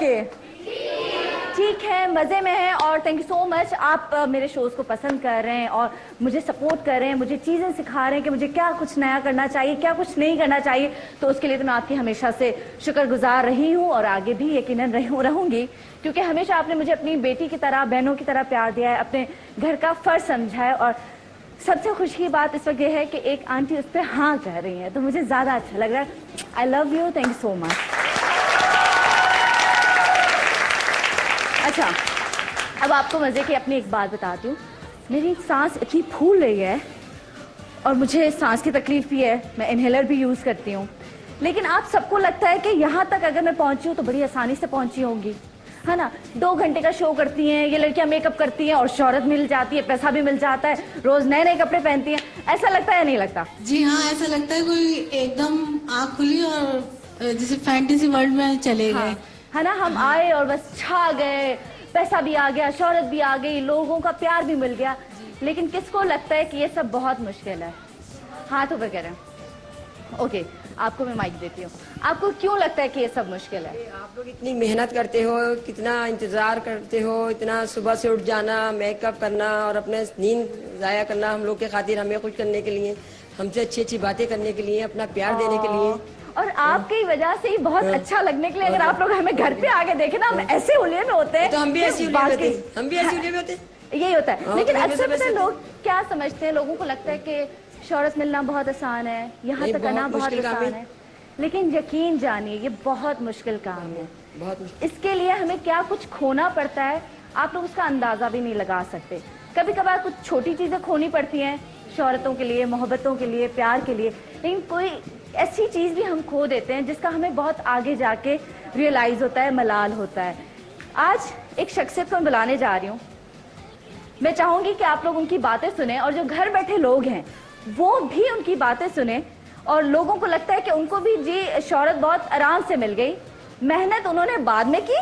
Okay, ठीक है, मजे में है। और थैंक यू सो मच, आप मेरे शोज को पसंद कर रहे हैं और मुझे सपोर्ट कर रहे हैं, मुझे चीजें सिखा रहे हैं कि मुझे क्या कुछ नया करना चाहिए, क्या कुछ नहीं करना चाहिए। तो उसके लिए तो मैं आपकी हमेशा से शुक्रगुजार रही हूँ और आगे भी यकीनन रहूंगी, क्योंकि हमेशा आपने मुझे अपनी बेटी की तरह, बहनों की तरह प्यार दिया है, अपने घर का फर्ज समझा है। और सबसे खुशी की बात इस वक्त ये है कि एक आंटी उस पर हाँ कह रही है, तो मुझे ज्यादा अच्छा लग रहा है। I love you, thank you so much. अच्छा, अब आपको मजे की अपनी एक बात बताती हूँ। मेरी सांस इतनी फूल रही है और मुझे सांस की तकलीफ भी है, मैं इनहेलर भी यूज करती हूँ, लेकिन आप सबको लगता है कि यहाँ तक अगर मैं पहुंची हूँ तो बड़ी आसानी से पहुंची होंगी, है ना। 2 घंटे का शो करती हैं ये लड़कियां, मेकअप करती हैं और शोहरत मिल जाती है, पैसा भी मिल जाता है, रोज नए नए कपड़े पहनती हैं। ऐसा लगता है या नहीं लगता? जी हाँ, ऐसा लगता है कोई एकदम आँख खुली और जैसे फैंटेसी वर्ल्ड में चले गए। हाँ, है ना, हम आए और बस छा गए, पैसा भी आ गया, शोहरत भी आ गई, लोगों का प्यार भी मिल गया। लेकिन किसको लगता है कि ये सब बहुत मुश्किल है? हाथ ऊपर करें। ओके, आपको मैं माइक देती हूँ। आपको क्यों लगता है कि ये सब मुश्किल है? आप लोग इतनी मेहनत करते हो, कितना इंतजार करते हो, इतना सुबह से उठ जाना, मेकअप करना और अपने नींद जाया करना हम लोग के खातिर, हमें खुश करने के लिए, हमसे अच्छी अच्छी बातें करने के लिए, अपना प्यार देने के लिए, और आपकी वजह से ही बहुत अच्छा लगने के लिए। अगर आप लोग हमें घर पे आके देखें ना, हम ऐसे हुलिये में होते हैं, तो हम भी ऐसी हुलिये में होते हैं, हम भी ऐसी हुलिये में होते हैं, यही होता है। लेकिन तो अक्सर पता है लोग क्या समझते हैं, लोगों को लगता है कि शोहरत मिलना बहुत आसान है, यहाँ तक आना बहुत आसान है, लेकिन यकीन जानिए ये बहुत मुश्किल काम है, बहुत मुश्किल। इसके लिए हमें क्या कुछ खोना पड़ता है, आप लोग उसका अंदाजा भी नहीं लगा सकते। कभी कभार कुछ छोटी चीजें खोनी पड़ती हैं शोहरतों के लिए, मोहब्बतों के लिए, प्यार के लिए, लेकिन कोई ऐसी चीज भी हम खो देते हैं जिसका हमें बहुत आगे जाके रियलाइज होता है, मलाल होता है। आज एक शख्सियत को मैं बुलाने जा रही हूँ। मैं चाहूंगी कि आप लोग उनकी बातें सुने और जो घर बैठे लोग हैं वो भी उनकी बातें सुने। और लोगों को लगता है कि उनको भी जी शोहरत बहुत आराम से मिल गई, मेहनत उन्होंने बाद में की,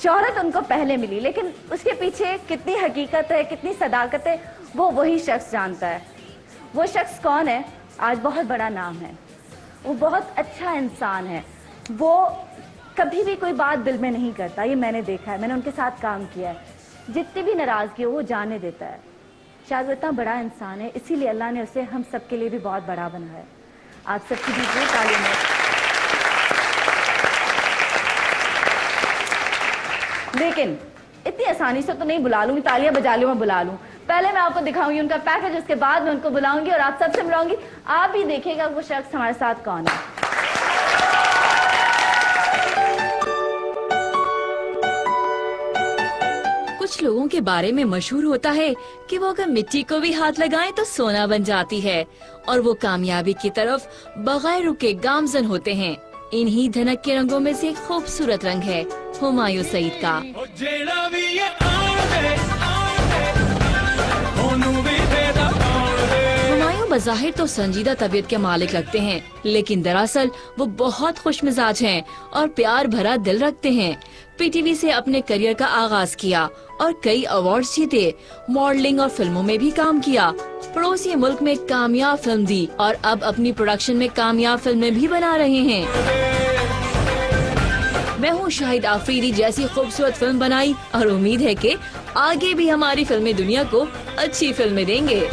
शोहरत उनको पहले मिली, लेकिन उसके पीछे कितनी हकीकत है, कितनी सदाकत है, वो वही शख्स जानता है। वो शख्स कौन है? आज बहुत बड़ा नाम है, वो बहुत अच्छा इंसान है, वो कभी भी कोई बात दिल में नहीं करता, ये मैंने देखा है, मैंने उनके साथ काम किया है। जितनी भी नाराजगी हो वो जाने देता है। शायद वो इतना बड़ा इंसान है, इसीलिए अल्लाह ने उसे हम सबके लिए भी बहुत बड़ा बनाया है। आप सबकी दीजिए तालियों में। लेकिन इतनी आसानी से तो नहीं बुला लूंगी, तालियां बजा लूं, मैं बुला लूं। पहले मैं आपको दिखाऊंगी उनका पैकेज, उसके बाद मैं उनको बुलाऊंगी और आप सबसे मिलाऊंगी। आप भी देखिएगा वो शख्स हमारे साथ कौन है। कुछ लोगों के बारे में मशहूर होता है कि वो अगर मिट्टी को भी हाथ लगाएं तो सोना बन जाती है, और वो कामयाबी की तरफ बगैर रुके गामजन होते हैं। इन्हीं धनक के रंगों में से एक खूबसूरत रंग है हुमायूं सईद का। हुमायूं बज़ाहिर तो संजीदा तबीयत के मालिक लगते हैं, लेकिन दरअसल वो बहुत खुशमिजाज हैं और प्यार भरा दिल रखते हैं। पीटीवी से अपने करियर का आगाज किया और कई अवार्ड्स जीते। मॉडलिंग और फिल्मों में भी काम किया। पड़ोसी मुल्क में कामयाब फिल्म दी और अब अपनी प्रोडक्शन में कामयाब फिल्में भी बना रहे हैं। मैं हूँ शाहिद आफरीदी जैसी खूबसूरत फिल्म बनाई और उम्मीद है कि आगे भी हमारी फिल्में दुनिया को अच्छी फिल्में देंगे।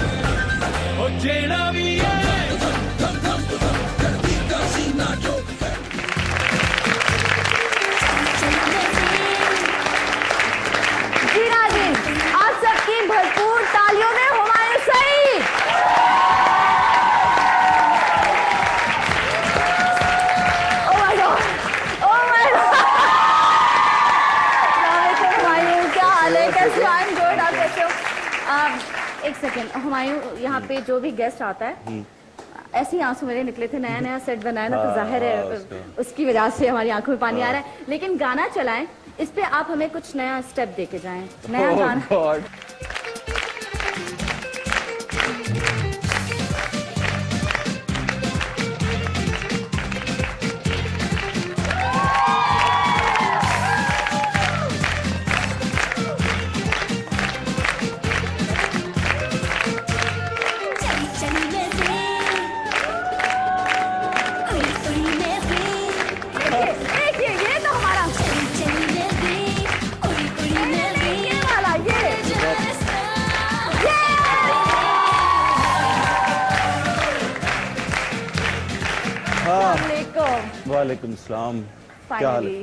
आप सबकी भरपूर तालियों में Humayun Saeed. Oh my god, oh my god. Humayun, क्या हाल है? कैसे हो? आई एम गुड, आप कैसे हो? एक सेकेंड, हुमायूं, यहाँ पे जो भी गेस्ट आता है ऐसे ही आंसू मेरे निकले थे, नया नया सेट बनाया ना, तो जाहिर है उसकी वजह से हमारी आंखों में पानी आ रहा है। लेकिन गाना चलाएं, इस पे आप हमें कुछ नया स्टेप देके जाएं, नया गाना। देखिए, ये तो हमारा वालेकुम सलाम। क्या हाल है?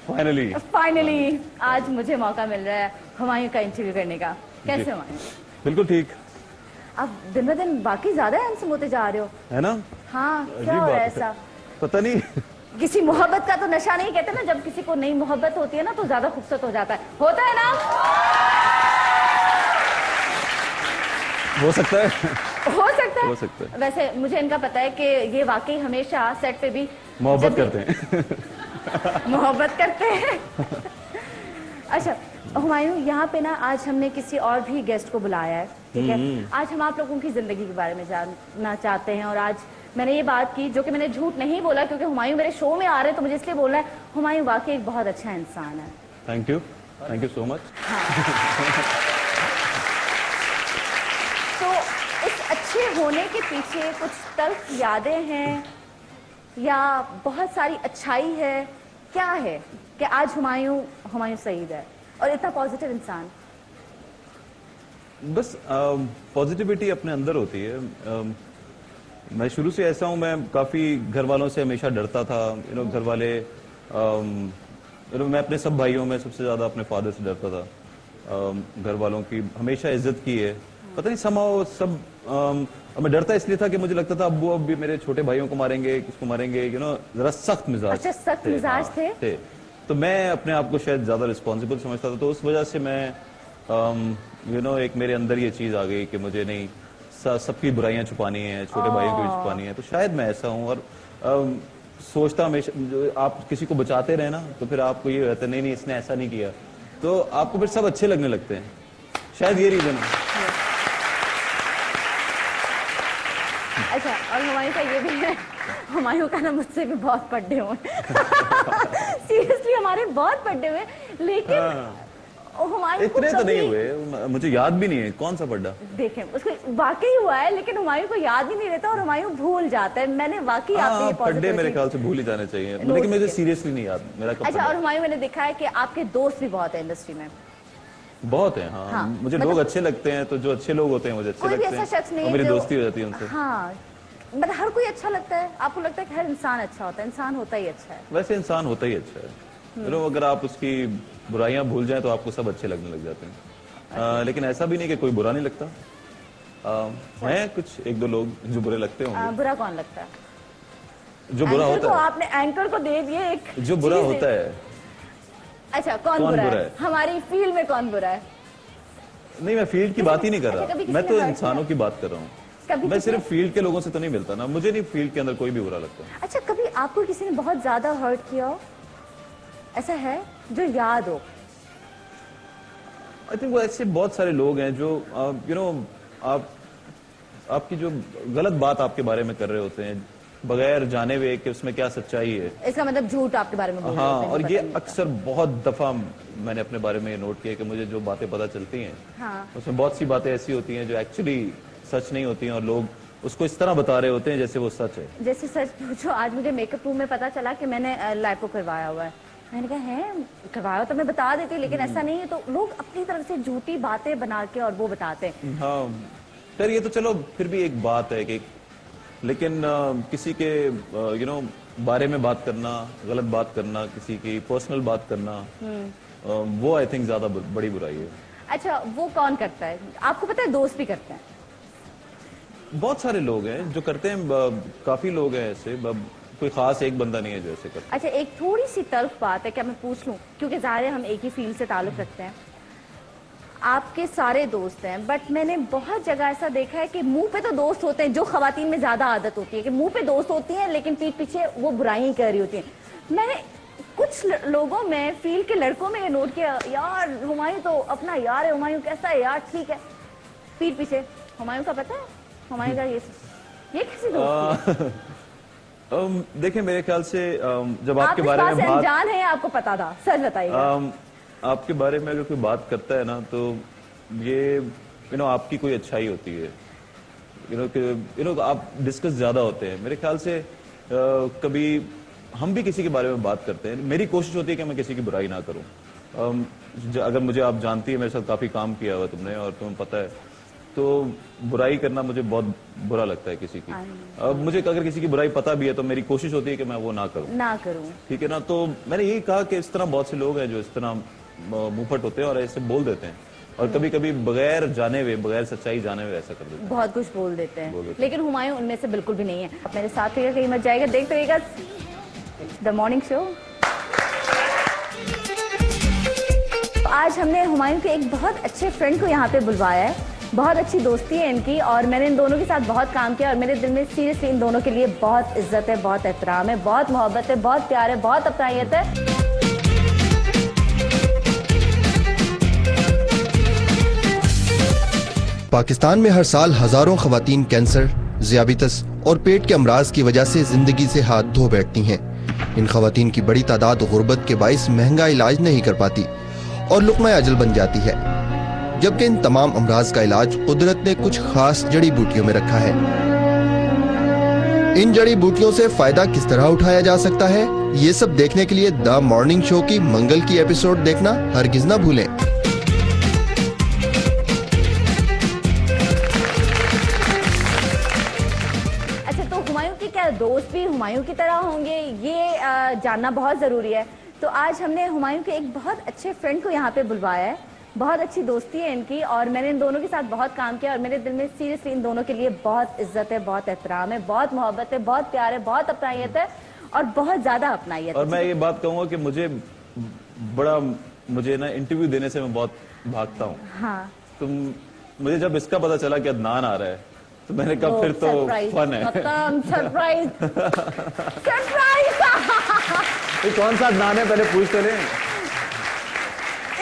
फाइनली फाइनली आज मुझे मौका मिल रहा है हुमायूं का इंटरव्यू करने का। कैसे हुमायूं? बिल्कुल ठीक आप दिन ब दिन बाकी ज्यादा हैंडसम होते जा रहे हो। है ना? हाँ, अजीब क्या हो रहा है बात है। ऐसा? पता नहीं। किसी मोहब्बत का तो नशा नहीं, कहते ना जब किसी को नई मोहब्बत होती है ना तो ज्यादा खूबसूरत हो जाता है, होता है ना? हो सकता है। हो सकता है। हो सकता है। वैसे मुझे इनका पता है कि ये वाकई हमेशा सेट पे भी मोहब्बत जब भी- करते हैं। मोहब्बत करते हैं। अच्छा हुमायूं, यहाँ पे ना आज हमने किसी और भी गेस्ट को बुलाया है, ठीक है? आज हम आप लोगों की जिंदगी के बारे में जानना चाहते हैं और आज मैंने ये बात की जो कि मैंने झूठ नहीं बोला, क्योंकि हुमायूं मेरे शो में आ रहे हैं तो मुझे इसलिए बोलना है, हुमायूं वाकई एक बहुत अच्छा इंसान है। Thank you so much. तो इस अच्छे होने के पीछे कुछ तल्ख यादें हैं या बहुत सारी अच्छाई है, क्या है कि आज हुमायूं सईद है और इतना पॉजिटिव इंसान? बस पॉजिटिविटी अपने अंदर होती है। मैं शुरू से ऐसा हूँ, मैं काफी घर वालों से हमेशा डरता था। घर वाले मैं अपने सब भाइयों में सबसे ज्यादा अपने फादर से डरता था। घर वालों की हमेशा इज्जत की है, पता नहीं समाओ सब। मैं डरता इसलिए था कि मुझे लगता था अब भी मेरे छोटे भाइयों को मारेंगे, किसको मारेंगे, जरा सख्त मिजाज। अच्छा, सख्त मिजाज थे? तो मैं अपने आप को शायद ज्यादा रिस्पॉन्सिबल समझता था, तो उस वजह से मैं एक मेरे अंदर ये चीज आ गई कि मुझे नहीं सबकी बुराइयां छुपानी है, छोटे भाइयों की भी छुपानी है। तो शायद मैं ऐसा हूँ और सोचता हमेशा आप किसी को बचाते रहे ना तो फिर आपको ये रहता है नहीं इसने ऐसा नहीं किया, तो आपको फिर सब अच्छे लगने लगते हैं। शायद ये रीजन है। अच्छा, और हुमायूं का ये भी है, हुमायूं का ना मुझसे भी बहुत पड्डे हुए। सीरियसली हमारे बहुत पड्डे हुए, लेकिन हुमायूं को इतने तो कभी- नहीं हुए, मुझे याद भी नहीं है कौन सा पड्डा। देखें उसको वाकई हुआ है, लेकिन हुमायूं को याद ही नहीं रहता और हुमायूं भूल जाता है। मैंने वाकई आपके ये पड्डे मेरे positivity- ख्याल से भूल ही जाने चाहिए, नोट लेकिन मुझे किया। सीरियसली नहीं याद मेरा कब अच्छा, पड्डा। और हुमायूं मैंने देखा है कि आपके दोस्त भी बहुत है इंडस्ट्री में। बहुत है। हाँ, हाँ, मुझे मतलब- लोग अच्छे लगते हैं, तो जो अच्छे लोग होते हैं मुझे अच्छे कोई भी लगते ऐसा शख्स हैं नहीं और है मेरी जो- दोस्ती हो जाती है उनसे। हाँ, मतलब हर कोई अच्छा लगता है। आपको लगता है कि हर इंसान अच्छा होता है? इंसान होता ही अच्छा है। वैसे इंसान होता ही अच्छा है। अगर आप उसकी बुराइयां भूल जाएं तो आपको सब अच्छे लगने लग जाते हैं। लेकिन ऐसा भी नहीं कि कोई बुरा नहीं लगता। हैं कुछ एक दो लोग जो बुरे लगते होंगे। बुरा कौन लगता है? जो बुरा एंकर को होता है, आपने एंकर को दे दिए एक जो बुरा चीज़ होता है। अच्छा, कौन कौन बुरा बुरा है? है? हमारी फील्ड में कौन बुरा है? नहीं, मैं फील्ड की बात ही नहीं कर अच्छा, कभी रहा, किसी मैं ने तो hurt इंसानों की बात कर रहा हूँ। कभी मैं किसी सिर्फ फील्ड के लोगों से तो नहीं मिलता ना, मुझे नहीं फील्ड के अंदर कोई भी बुरा लगता। अच्छा, कभी आपको किसी ने बहुत ज्यादा हर्ट किया हो, ऐसा है जो याद हो? आई थिंक वो ऐसे बहुत सारे लोग हैं जो आप आपकी जो गलत बात आपके बारे में कर रहे होते हैं बगैर जाने हुए कि उसमें क्या सच्चाई है। इसका मतलब झूठ आपके बारे में बोल रहे हाँ, होते हैं, और पता ये नहीं अक्सर बहुत दफा मैंने अपने बारे में ये नोट किया कि मुझे जो बातें पता चलती हैं हाँ। उसमें बहुत सी बातें ऐसी होती हैं जो एक्चुअली सच नहीं होती हैं और लोग उसको इस तरह बता रहे होते हैं जैसे वो सच है। जैसे सच पूछो, आज मुझे मेकअप रूम में पता चला कि मैंने लाइपो करवाया हुआ है। मैंने कहा है करवाया तो मैं बता देती, लेकिन ऐसा नहीं है। तो लोग अपनी तरफ से झूठी बातें बना के और वो बताते हैं। हाँ, खैर ये तो चलो फिर भी एक बात है कि लेकिन किसी के बारे में बात करना, गलत बात करना, किसी की पर्सनल बात करना, वो आई थिंक ज्यादा बड़ी बुराई है। अच्छा, वो कौन करता है? आपको पता है दोस्त भी करते हैं। बहुत सारे लोग हैं जो करते हैं, काफी लोग हैं ऐसे, कोई खास एक बंदा नहीं है जो ऐसे करता है। अच्छा, एक थोड़ी सी तल्ख बात है, क्या मैं पूछ लूं? क्योंकि ज़ाहिर है हम एक ही फील्ड से ताल्लुक रखते हैं। आपके सारे दोस्त हैं, बट मैंने बहुत जगह ऐसा देखा है कि मुंह पे तो दोस्त होते हैं, जो खवातीन में ज्यादा आदत होती है कि मुंह पे दोस्त होती हैं लेकिन पीठ पीछे वो बुराई कर रही होती हैं। मैंने कुछ लोगों में, फील्ड के लड़कों में ये नोट किया, यार हुमायूं तो अपना यार है, हुमायूं कैसा है यार, ठीक है, पीठ पीछे हुमायूं का पता है, हुमायूं का ये कैसी दोस्ती है? देखिए मेरे ख्याल से जब आप आपके इस बारे बात में से बात अनजान है, आपको पता था? सच बताइएगा। आपके बारे में अगर कोई बात करता है ना तो ये आपकी कोई अच्छाई होती है। आप डिस्कस ज्यादा होते हैं मेरे ख्याल से। कभी हम भी किसी के बारे में बात करते हैं, मेरी कोशिश होती है कि मैं किसी की बुराई ना करूं। अगर मुझे आप जानती है, मेरे साथ काफी काम किया हुआ तुमने और तुम्हें पता है तो बुराई करना मुझे बहुत बुरा लगता है किसी की। अब मुझे अगर किसी की बुराई पता भी है तो मेरी कोशिश होती है कि मैं वो ना करूं। ठीक है ना। तो मैंने यही कहा कि इस तरह बहुत से लोग हैं जो इस तरह मुंहफट होते हैं और ऐसे बोल देते हैं, और कभी कभी बगैर जाने हुए, बगैर सच्चाई जाने हुए ऐसा कर देते हैं, बहुत कुछ बोल देते हैं। लेकिन हुमायूं उनमें से बिल्कुल भी नहीं है। आप मेरे साथ रहिएगा, कहीं मत जाएगा, देखते रहिएगा द मॉर्निंग शो। आज हमने हुमायूं के एक बहुत अच्छे फ्रेंड को यहाँ पे बुलवाया है। बहुत अच्छी दोस्ती है इनकी और मैंने इन दोनों के साथ बहुत काम किया और मेरे दिल में सीरियसली इन दोनों के लिए बहुत इज्जत है, बहुत एहतराम है, बहुत मोहब्बत है, बहुत प्यार है, बहुत अपनायत है। पाकिस्तान में हर साल हजारों खवातीन कैंसर, ज़ियाबितस और पेट के अमराज की वजह से जिंदगी से हाथ धो बैठती हैं। इन खवातीन की बड़ी तादाद गुर्बत के बाइस महंगा इलाज नहीं कर पाती और लुक़्मा अजल बन जाती है, जबकि इन तमाम अमराज का इलाज कुदरत ने कुछ खास जड़ी बूटियों में रखा है। इन जड़ी बूटियों से फायदा किस तरह उठाया जा सकता है, ये सब देखने के लिए द मॉर्निंग शो की मंगल की एपिसोड देखना हरगिज ना भूलें। अच्छा, तो हुमायूं के क्या दोस्त भी हुमायूं की तरह होंगे, ये जानना बहुत जरूरी है। तो आज हमने हुमायूं के एक बहुत अच्छे फ्रेंड को यहाँ पे बुलवाया है। बहुत अच्छी दोस्ती है इनकी और मैंने इन दोनों के साथ बहुत काम किया और मेरे दिल में सीरियसली इन दोनों के लिए बहुत इज्जत है, बहुत एहतराम है, बहुत मोहब्बत है, बहुत प्यार है, बहुत अपनायत है और बहुत ज्यादा अपनायत है। और मैं ये बात कहूंगा कि मुझे ना इंटरव्यू देने से मैं बहुत भागता हूँ। हाँ, तो मुझे जब इसका पता चला कि अदनान आ रहा है तो मैंने कहा फिर तो फन है। Surprise surprise. ये कौन सा अदनान है, पहले पूछ तो लें।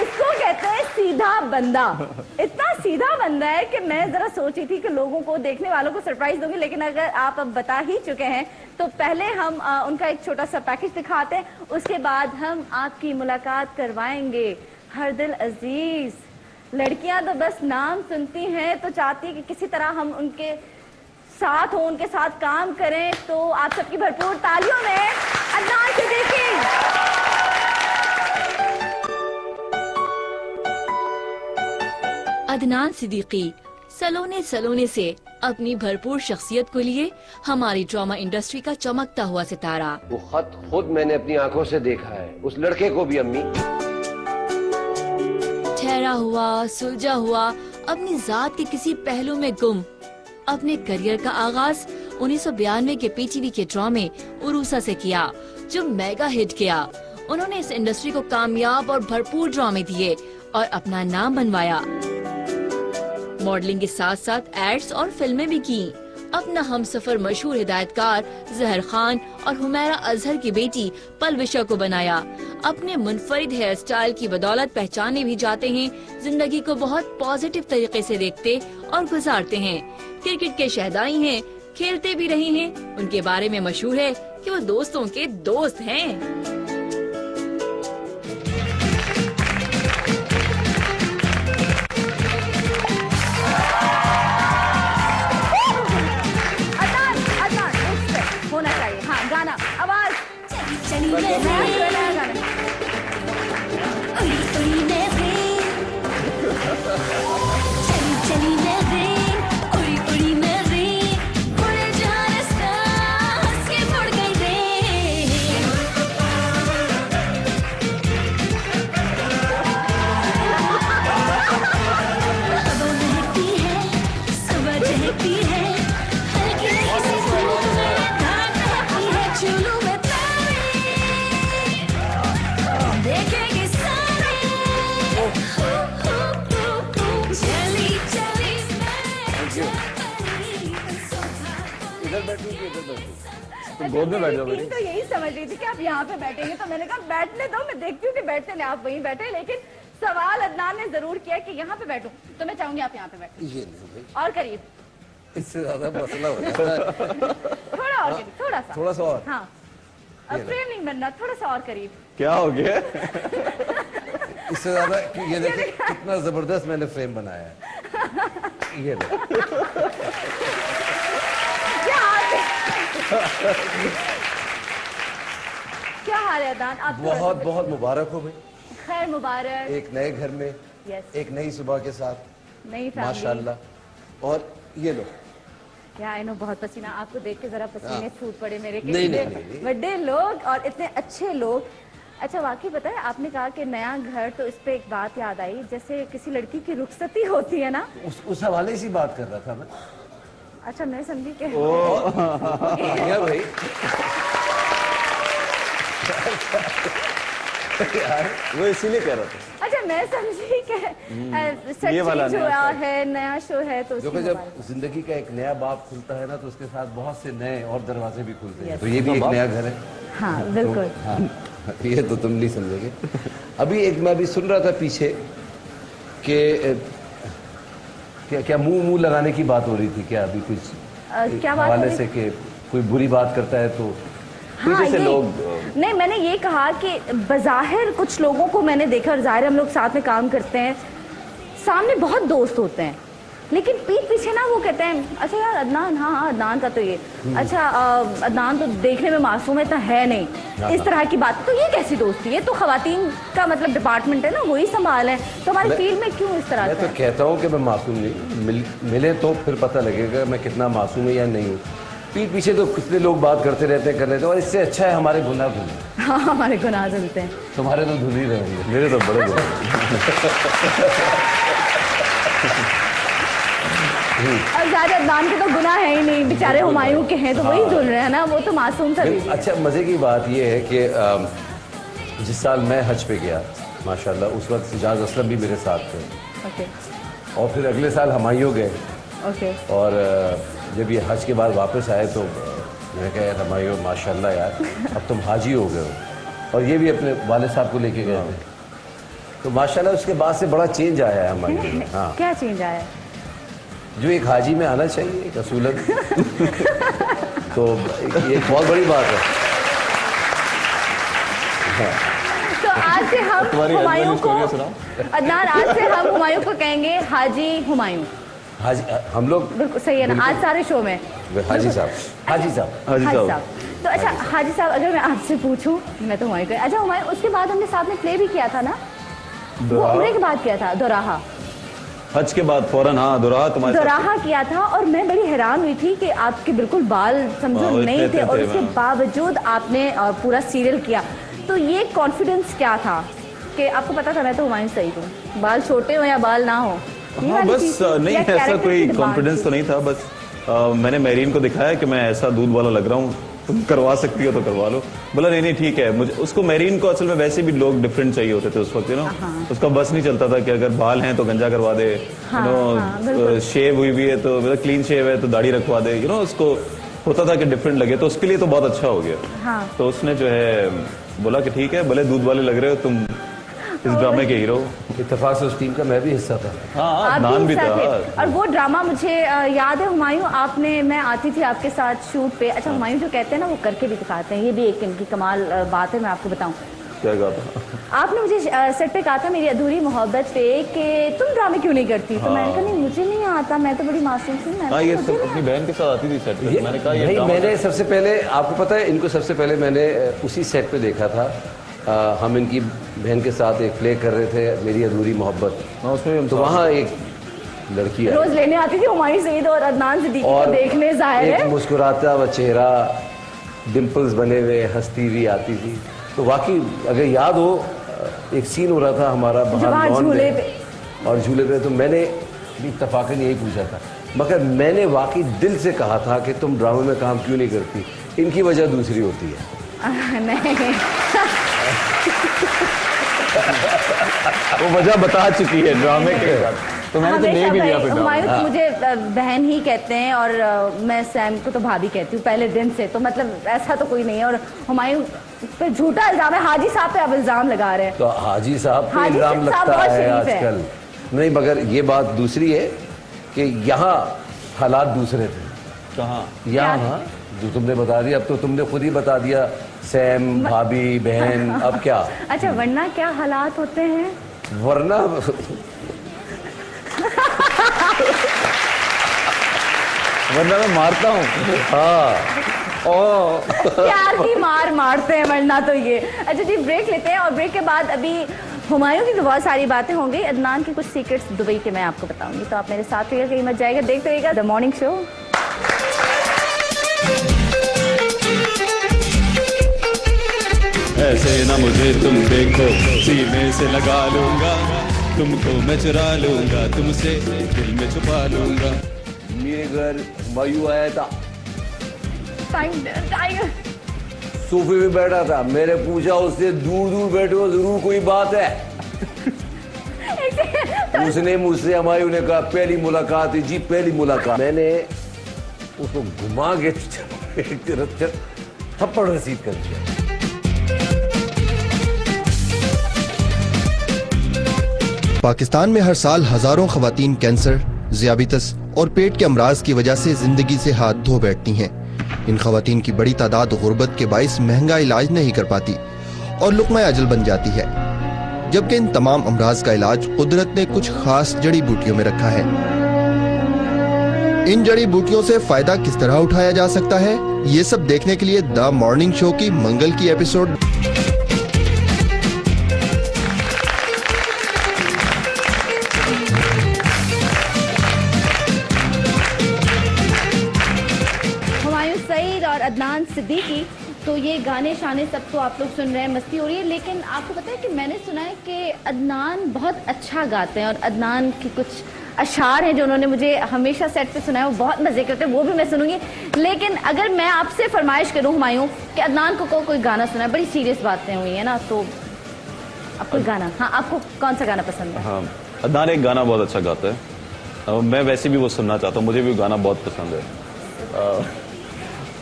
इसको कहते हैं सीधा बंदा। इतना सीधा बंदा है कि मैं जरा सोची थी कि लोगों को, देखने वालों को सरप्राइज दूंगी, लेकिन अगर आप अब बता ही चुके हैं तो पहले हम उनका एक छोटा सा पैकेज दिखाते हैं, उसके बाद हम आपकी मुलाकात करवाएंगे। हर दिल अजीज, लड़कियां तो बस नाम सुनती हैं तो चाहती है कि किसी तरह हम उनके साथ हो, उनके साथ काम करें। तो आप सबकी भरपूर तालियों में अदनान सिद्दीकी। अदनान सिद्दीकी सलोने से अपनी भरपूर शख्सियत को लिए हमारी ड्रामा इंडस्ट्री का चमकता हुआ सितारा। वो खत खुद मैंने अपनी आंखों से देखा है, उस लड़के को भी अम्मी। ठहरा हुआ, सुलझा हुआ, अपनी जात के किसी पहलू में गुम, अपने करियर का आगाज 1992 के पीटीवी के ड्रामे उरूसा से किया, जो मेगा हिट किया। उन्होंने इस इंडस्ट्री को कामयाब और भरपूर ड्रामे दिए और अपना नाम बनवाया। मॉडलिंग के साथ साथ एड्स और फिल्में भी की। अपना हमसफर मशहूर हिदायतकार जहर खान और हुमैरा अजहर की बेटी पलविशा को बनाया। अपने मुनफरिद हेयर स्टाइल की बदौलत पहचाने भी जाते हैं, जिंदगी को बहुत पॉजिटिव तरीके से देखते और गुजारते हैं। क्रिकेट के शहदाई हैं, खेलते भी रहे हैं। उनके बारे में मशहूर है कि वो दोस्तों के दोस्त हैं। होना चाहिए, हाँ, गाना, आवाज। तो गोद में बैठ जाओ। टीम तो यही समझ रही थी कि आप यहाँ पे बैठेंगे, तो मैंने कहा बैठने दो, मैं देखती हूँ कि बैठते नहीं, आप वहीं बैठे। लेकिन सवाल अदनान ने जरूर किया कि यहाँ पे बैठूं, तो मैं चाहूंगी आप यहाँ पे बैठे और करीब, इससे ज्यादा मसला हो जाता है। थोड़ा और करीब, थोड़ा सा और। हाँ, अब फ्रेम नहीं बनना, थोड़ा सा और करीब। क्या हो गया? इससे ज्यादा ये देखिए कितना जबरदस्त मैंने फ्रेम बनाया है। ये क्या हाल है अदनान? आप बहुत बहुत मुबारक हो भाई, खैर मुबारक। एक नए घर में यस, एक नई सुबह के साथ नई फैमिली। माशाल्लाह। और ये लो। क्या आई नो, बहुत पसीना आपको देख के जरा पसीने छूट पड़े मेरे के नहीं, इतने नहीं, नहीं। बड़े लोग और इतने अच्छे लोग। अच्छा वाकई पता है, आपने कहा कि नया घर, तो इस पे एक बात याद आई, जैसे किसी लड़की की रुखसती होती है ना। उस हवाले से बात कर रहा था मैं। अच्छा मैं समझी कि क्या भाई वो इसीलिए कह रहा था। अच्छा मैं समझी कि ये वाला जो नया शो। है नया शो है तो देखो, उसकी जब मोबाइल- जिंदगी का एक नया बाब खुलता है ना, तो उसके साथ बहुत से नए और दरवाजे भी खुलते हैं। तो ये भी एक नया घर है। हाँ बिल्कुल। हाँ, ये तो तुम नहीं समझोगे। अभी एक मैं अभी सुन रहा था पीछे कि क्या मुंह लगाने की बात हो रही थी क्या, अभी कुछ क्या बात हो हवाले रही से कि कोई बुरी बात करता है तो हाँ, पीछे से ये- लोग नहीं, मैंने ये कहा कि बज़ाहिर कुछ लोगों को मैंने देखा, और जाहिर है हम लोग साथ में काम करते हैं, सामने बहुत दोस्त होते हैं, लेकिन पीठ पीछे ना वो कहते हैं अच्छा यार अदनान, हाँ अदनान का तो ये, अच्छा अदनान तो देखने में मासूम है, तो है नहीं, इस तरह की बात। तो ये कैसी दोस्ती है? तो खवातीन का मतलब डिपार्टमेंट है ना, वही संभाल है, तो हमारी फील्ड में क्यों इस तरह मैं से? तो कहता हूँ कि मैं मासूम नहीं, मिले तो फिर पता लगेगा मैं कितना मासूम है या नहीं हूँ। पीठ पीछे तो कितने लोग बात करते रहते हैं, कर रहे थे, और इससे अच्छा है हमारे गुनाह धुले। हाँ हमारे गुनाह धुलते हैं। तुम्हारे तो धुल ही रहेंगे। मेरे तो बड़े बड़े और ज़्यादा अदनान के तो गुनाह है ही नहीं, बेचारे हुमायूं के हैं, तो वही धुल रहे हैं ना, वो तो मासूम सा लेकिन अच्छा, मज़े की बात यह है कि जिस साल मैं हज पे गया माशाल्लाह, उस वक्त सिजाज असलम भी मेरे साथ थे, ओके और फिर अगले साल हमायूं गए, ओके। और जब ये हज के बाद वापस आए तो मैंने कहा यार हमायूं माशाल्लाह यार, अब तुम हाजी हो गए हो, और ये भी अपने वाले साहब को लेके गए थे, तो माशाल्लाह उसके बाद से बड़ा चेंज आया है हमायूं में। हाँ, क्या चेंज आया? जो जो एक हाजी में आना चाहिए, एक असूलन तो ये एक बहुत बड़ी बात है। तो आज से हम तुम्हारी हुमायूं अजनबी को, स्टोरी सुनाओ। अदनान आज से हम हुमायूं को कहेंगे हाजी हुमायूं। हाजी, हम लोग बिल्कुल सही है ना, आज सारे शो में हाजी साहब, हाजी साहब, हाजी हाजी साहब। साहब। तो अच्छा हाजी साहब, अगर मैं आपसे पूछूं, मैं तो हुमायूं अच्छा हुमायूं, उसके बाद हमने साथ में प्ले भी किया था ना, वो उम्रे के बाद किया था, दोराहा। हज के बाद फौरन, हाँ दोराहा तुम्हारे साथ। दोराहा किया था, और मैं बड़ी हैरान हुई थी कि आपके बिल्कुल बाल समझो हाँ, नहीं इतने थे, और थे, उसके हाँ। बावजूद आपने पूरा सीरियल किया। तो ये कॉन्फिडेंस क्या था कि आपको पता था मैं तो हुमायूं सही हूँ, बाल छोटे हो या बाल ना हो? ये हाँ वाली बस चीज़ थी? नहीं, या ऐसा character कोई की demand कॉन्फिडेंस थी? तो नहीं था, बस मैंने मेरीन को दिखाया कि मैं ऐसा दूध वाला लग रहा हूँ, तुम करवा सकती हो तो करवा लो। बोला नहीं नहीं ठीक है। मुझे उसको, मेरीन को असल में वैसे भी लोग डिफरेंट चाहिए होते थे उस वक्त, उसका बस नहीं चलता था कि अगर बाल हैं तो गंजा करवा दे, बिल्कुल। शेव हुई भी है तो मतलब क्लीन शेव है तो दाढ़ी रखवा दे, उसको होता था कि डिफरेंट लगे, तो उसके लिए तो बहुत अच्छा हो गया। हाँ। तो उसने जो है बोला कि ठीक है, भले दूध वाले लग रहे हो तुम, इस ड्रामे के हीरो। इत्तेफाक से उस टीम का मैं भी हिस्सा था। हाँ आप नान भी हिस्सा था। थे। और वो ड्रामा मुझे याद है हुमायूं, आपने, मैं आती थी आपके साथ शूट पे। अच्छा हुमायूं जो कहते हैं ना वो करके भी दिखाते हैं, ये भी एक इनकी कमाल बात है, मैं आपको बताऊं। क्या कहा था? आपने मुझे सेट पे कहा था मेरी अधूरी मोहब्बत पे कि तुम ड्रामे क्यों नहीं करती, तो मैंने कहा नहीं मुझे नहीं आता, मैं तो बड़ी मासूम थी। हाँ ये सब अपनी बहन के साथ आती थी सेट पे। मैंने कहा ये नहीं, ड्रामा मैंने सबसे पहले, आपको पता है, इनको सबसे पहले मैंने उसी सेट पे देखा था। हम इनकी बहन के साथ एक प्ले कर रहे थे, मेरी अधूरी मोहब्बत, हाँ, उसमें भी हम तो साथ वहाँ एक लड़की आई, रोज लेने आती थी हुमायूं सईद और अदनान सिद्दीकी को और देखने, जाहिर एक है। मुस्कुराता हुआ चेहरा, डिम्पल्स बने हुए, हंसती हुई आती थी। तो वाकई अगर याद हो, एक सीन हो रहा था हमारा जो बाहर वहाँ लॉन झूले में, पे। और झूले पे, तो मैंने भी इत्तफाकन यही पूछा था, मगर मैंने वाकई दिल से कहा था कि तुम ड्रामे में काम क्यों नहीं करती, इनकी वजह दूसरी होती है। नहीं वो वजह बता चुकी है ड्रामे के बाद, तो मैंने तो ले भी लिया फिर ड्रामा। हुमायूं तो मुझे बहन ही कहते हैं, और मैं सैम को तो भाभी कहती हूँ पहले दिन से, तो मतलब ऐसा तो कोई नहीं है। और हुमायूं पे झूठा इल्जाम है, हाजी साहब पे अब इल्जाम लगा रहे हैं। तो हाजी साहब पे हाजी इल्जाम साहब लगता बहुत है शरीफ है। आजकल। नहीं, मगर ये बात दूसरी है कि यहाँ हालात दूसरे थे। कहाँ? यहाँ जो तुमने बता दिया, अब तो तुमने खुद ही बता दिया, सैम, भाभी, बहन, अब क्या? अच्छा वरना क्या हालात होते हैं? वरना वरना मैं मारता हूँ। हाँ, प्यार की मार मारते हैं वरना तो ये। अच्छा जी ब्रेक लेते हैं, और ब्रेक के बाद अभी हुमायूं की तो बहुत सारी बातें होंगी, अदनान की कुछ सीक्रेट्स दुबई के मैं आपको बताऊंगी, तो आप मेरे साथ रहिएगा, कहीं मत जाएगा, देखते रहिएगा द मॉर्निंग शो। ऐसे ना मुझे तुम देखो, सीने से लगा लूंगा, तुमको मैं चुरा लूंगा, तुमसे दिल में छुपा लूंगा। मेरे घर हुमायूं आया था, टाइगर सोफे पे बैठा था, मैंने पूछा उससे दूर दूर बैठे हो जरूर कोई बात है। उसने मुझसे, हुमायूं ने कहा पहली मुलाकात है जी, पहली मुलाकात। मैंने उसको घुमा के थप्पड़ रसीद कर दिया। पाकिस्तान में हर साल हजारों खवातीन कैंसर, ज़ियाबितस और पेट के अमराज की वजह से जिंदगी से हाथ धो बैठती हैं। इन खवातीन की बड़ी तादाद गुर्बत के बाइस महंगा इलाज नहीं कर पाती और लुक़्मा अजल बन जाती है, जबकि इन तमाम अमराज का इलाज कुदरत ने कुछ खास जड़ी बूटियों में रखा है। इन जड़ी बूटियों से फायदा किस तरह उठाया जा सकता है, ये सब देखने के लिए द मॉर्निंग शो की मंगल की एपिसोड और अदनान सिद्दीकी, तो ये गाने शाने सब तो आप लोग सुन रहे हैं, मस्ती हो रही है, लेकिन आपको पता है कि मैंने सुना है कि अदनान बहुत अच्छा गाते हैं और अदनान की कुछ अशार हैं जो उन्होंने मुझे हमेशा सेट पे सुना है, वो बहुत मजे करते हैं, वो भी मैं सुनूंगी। लेकिन अगर मैं आपसे फरमाइश करूं हुमायूं कि अदनान को कोई गाना सुना है, बड़ी सीरियस बातें हुई है ना, तो आप कोई गाना, हाँ आपको कौन सा गाना पसंद है? हाँ, अदनान एक गाना बहुत अच्छा गाता है, मैं वैसे भी वो सुनना चाहता हूँ, मुझे भी गाना बहुत पसंद है।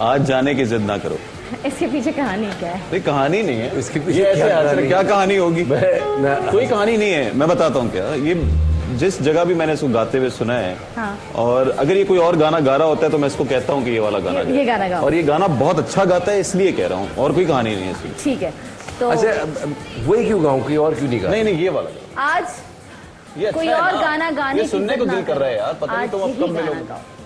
आज जाने की जिद ना करो। इसके पीछे कहानी क्या है? नहीं, कहानी नहीं है इसके पीछे क्या कहानी होगी? कोई कहानी नहीं है, मैं बताता हूँ क्या। ये जिस जगह भी मैंने इसको गाते हुए सुना है, हाँ। और अगर ये कोई और गाना गा रहा होता है तो मैं इसको कहता हूँ कि ये वाला गाना ये गाना गाओ। और ये गाना बहुत अच्छा गाता है इसलिए कह रहा हूँ, और कोई कहानी नहीं है इसकी। ठीक है, तो अच्छा वही क्यों गाऊं, कोई और क्यों नहीं गाऊं? नहीं, ये वाला आज ये कोई अच्छा है और ना? गाना गाने ये सुनने को दिल कर रहा है यार, पता नहीं तुम अब कब मिलोगे।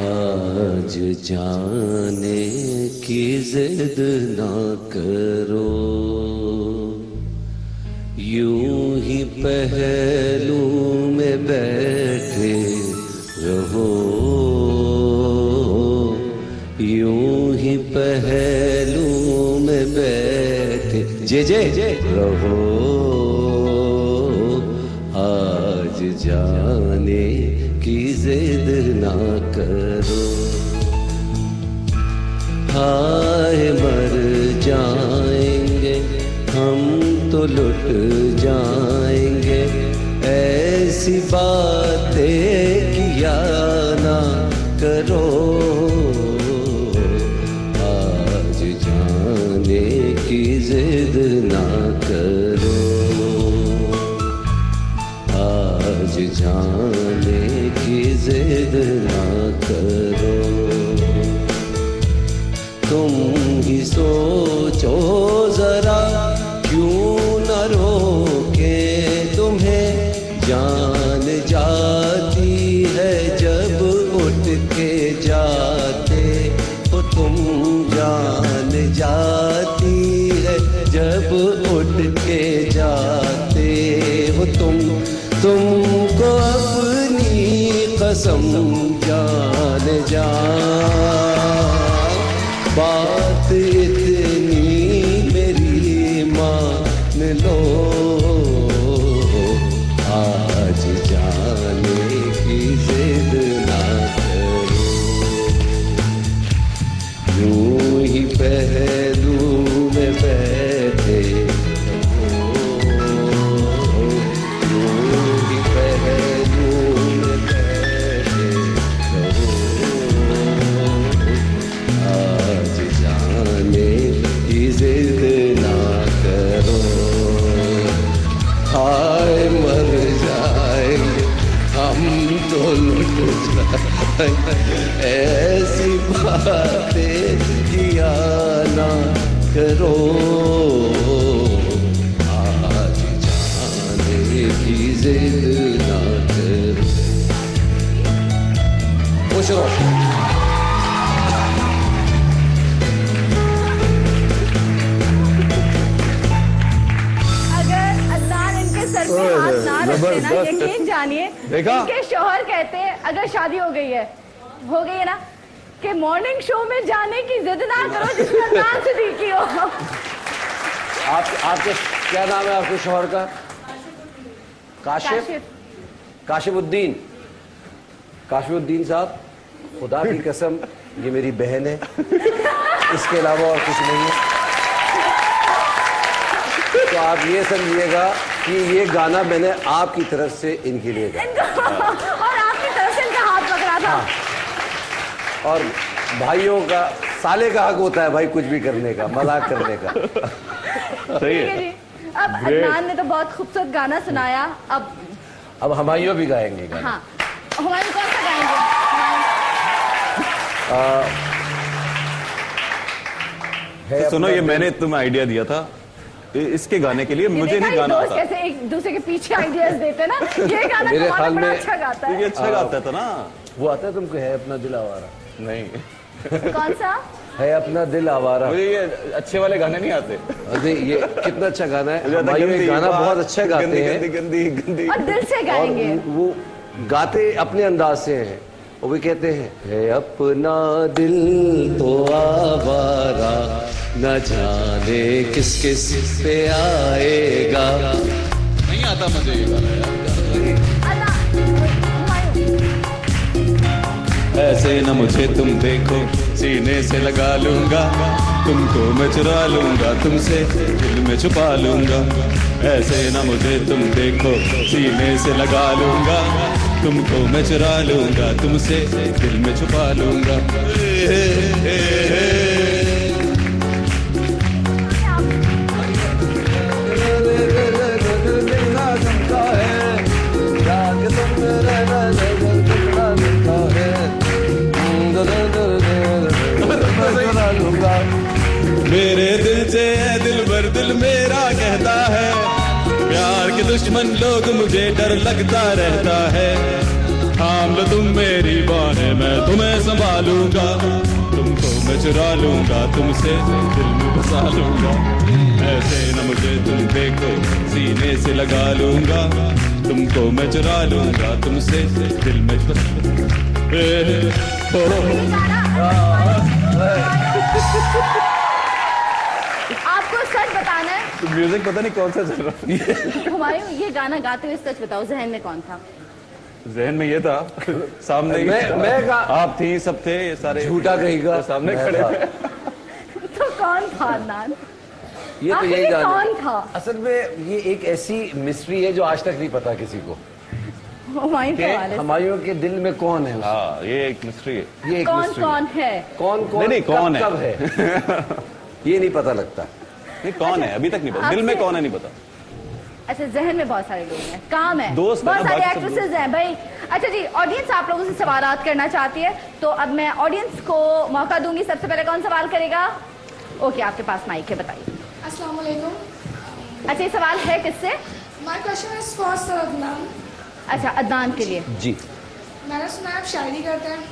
आज जाने की जिद ना करो, यूं ही पहलू में बैठे रहो, यूं ही पहलू में बैठे जे रहो, आज जाने की जिद ना करो। हाय मर जाएंगे हम तो लुट जाएंगे, ऐसी बातें किया ना करो, आज जाने की जिद ना करो, आज जाने की जिद ना करो। तुम ही सोचो जरा, क्यों न रोके तुम्हें, जान जाती है जब उठ के जाते हो तुम, जान जाती है जब उठ के जाते हो तुम, तुमको अपनी कसम जान जा, बात इतनी मेरी मान लो, आज जाने की जिद ना करो, यूं ही पहलू में बैठे ऐसी बातें किया ना करो, आज जाने की जिद ना करो। खुश रहो। में हाथ ना रखते ना, जबरदस्त। यकीन जानिए देखा? इनके शौहर कहते हैं अगर शादी हो गई है ना, कि मॉर्निंग शो में जाने की जिद ना करो जिसमें अदनान सिद्दीकी हो। आपके क्या नाम है आपके शोहर का? काशिफ? काशिफुद्दीन। काशिफुद्दीन साहब, खुदा की कसम ये मेरी बहन है, इसके अलावा और कुछ नहीं है। तो आप ये समझिएगा कि ये गाना मैंने आपकी तरफ से इनके लिए गाया और आपकी तरफ से इनका हाथ पकड़ा था। और भाइयों का, साले का हक होता है भाई कुछ भी करने का, मजाक करने का। सही ठीक है है। जी। अब अदनान ने तो बहुत खूबसूरत गाना सुनाया, अब हमायूं भी गाएंगे गाना। हाँ, हुमायूं कौन सा गाएंगे? तो सुनो, ये मैंने तुम्हें आइडिया दिया था इसके गाने के लिए, मुझे नहीं गाना दोस्त आता। कैसे एक दूसरे के पीछे आइडियाज देते ना, ये गाना मेरे तुम्हारा ख्याल बड़ा में अच्छा गाता तो ये है। अच्छा गाता था ना। वो आता है तुमको, है अपना दिल आवारा? नहीं, कौन सा? है अपना दिल आवारा। मुझे ये अच्छे वाले गाने नहीं आते। अरे ये कितना अच्छा गाना है, हमायूं ये गाना बहुत अच्छा गाते हैं। गंदी गंदी और दिल से और गाएंगे। वो गाते अपने अंदाज से हैं। वो भी कहते हैं, है अपना दिल तो आवारा, न जाने किस किस पे आएगा। नहीं आता मुझे ये गाना यार। ऐसे न मुझे तुम देखो, सीने से लगा लूंगा, तुमको मैं चुरा लूंगा, तुमसे दिल में छुपा लूंगा। ऐसे न मुझे तुम देखो, सीने से लगा लूंगा, तुमको मैं चुरा लूंगा, तुमसे दिल में छुपा लूंगा। मेरे दिल से है दिल भर, दिल मेरा कहता है, प्यार के दुश्मन लोग मुझे डर लगता रहता है। थाम लो तुम मेरी बाहें, मैं तुम्हें संभालूंगा, तुमको मैं चुरा लूंगा, तुमसे दिल में बसा लूंगा। ऐसे न मुझे तुम देखो, सीने से लगा लूंगा, तुमको मैं चुरा लूंगा, तुमसे दिल में आपको सच बताना है, तो म्यूजिक पता नहीं कौन सा चल रहा है। हुमायूं ये गाना गाते हुए सच बताओ, जहन में कौन था? जहन में ये था, सामने ही मैं आप थी, सब थे, ये सारे झूठा कहेगा, तो सामने खड़े थे। तो कौन था अदनान? ये तो आखिर यही ये गाना कौन था? असल में ये एक ऐसी मिस्ट्री है जो आज तक नहीं पता किसी को हुमायूं कि के हवाले से। हमायूं के दिल में कौन है। हाँ, ये एक मिस्ट्री है। ये एक कौन मिस्ट्री कौन है? कौन कौन नहीं, कौन कब है ये नहीं पता लगता। नहीं, कौन है अभी तक नहीं पता, दिल में कौन है नहीं पता। अच्छा, जहन में बहुत सारे लोग हैं, काम है, दोस्त है बहुत ना, सारे बाकी सब एक्ट्रेसेस हैं भाई। अच्छा जी, ऑडियंस आप लोगों से सवालात करना चाहती है, तो अब मैं ऑडियंस को मौका दूंगी। सबसे पहले कौन सवाल करेगा? ओके, आपके पास माइक है, बताइए। अस्सलाम वालेकुम। अच्छा, ये सवाल है किससे? My question is for sir Adnan. अच्छा, अदनान के लिए। जी, मैंने सुना है आप शायरी करते हैं,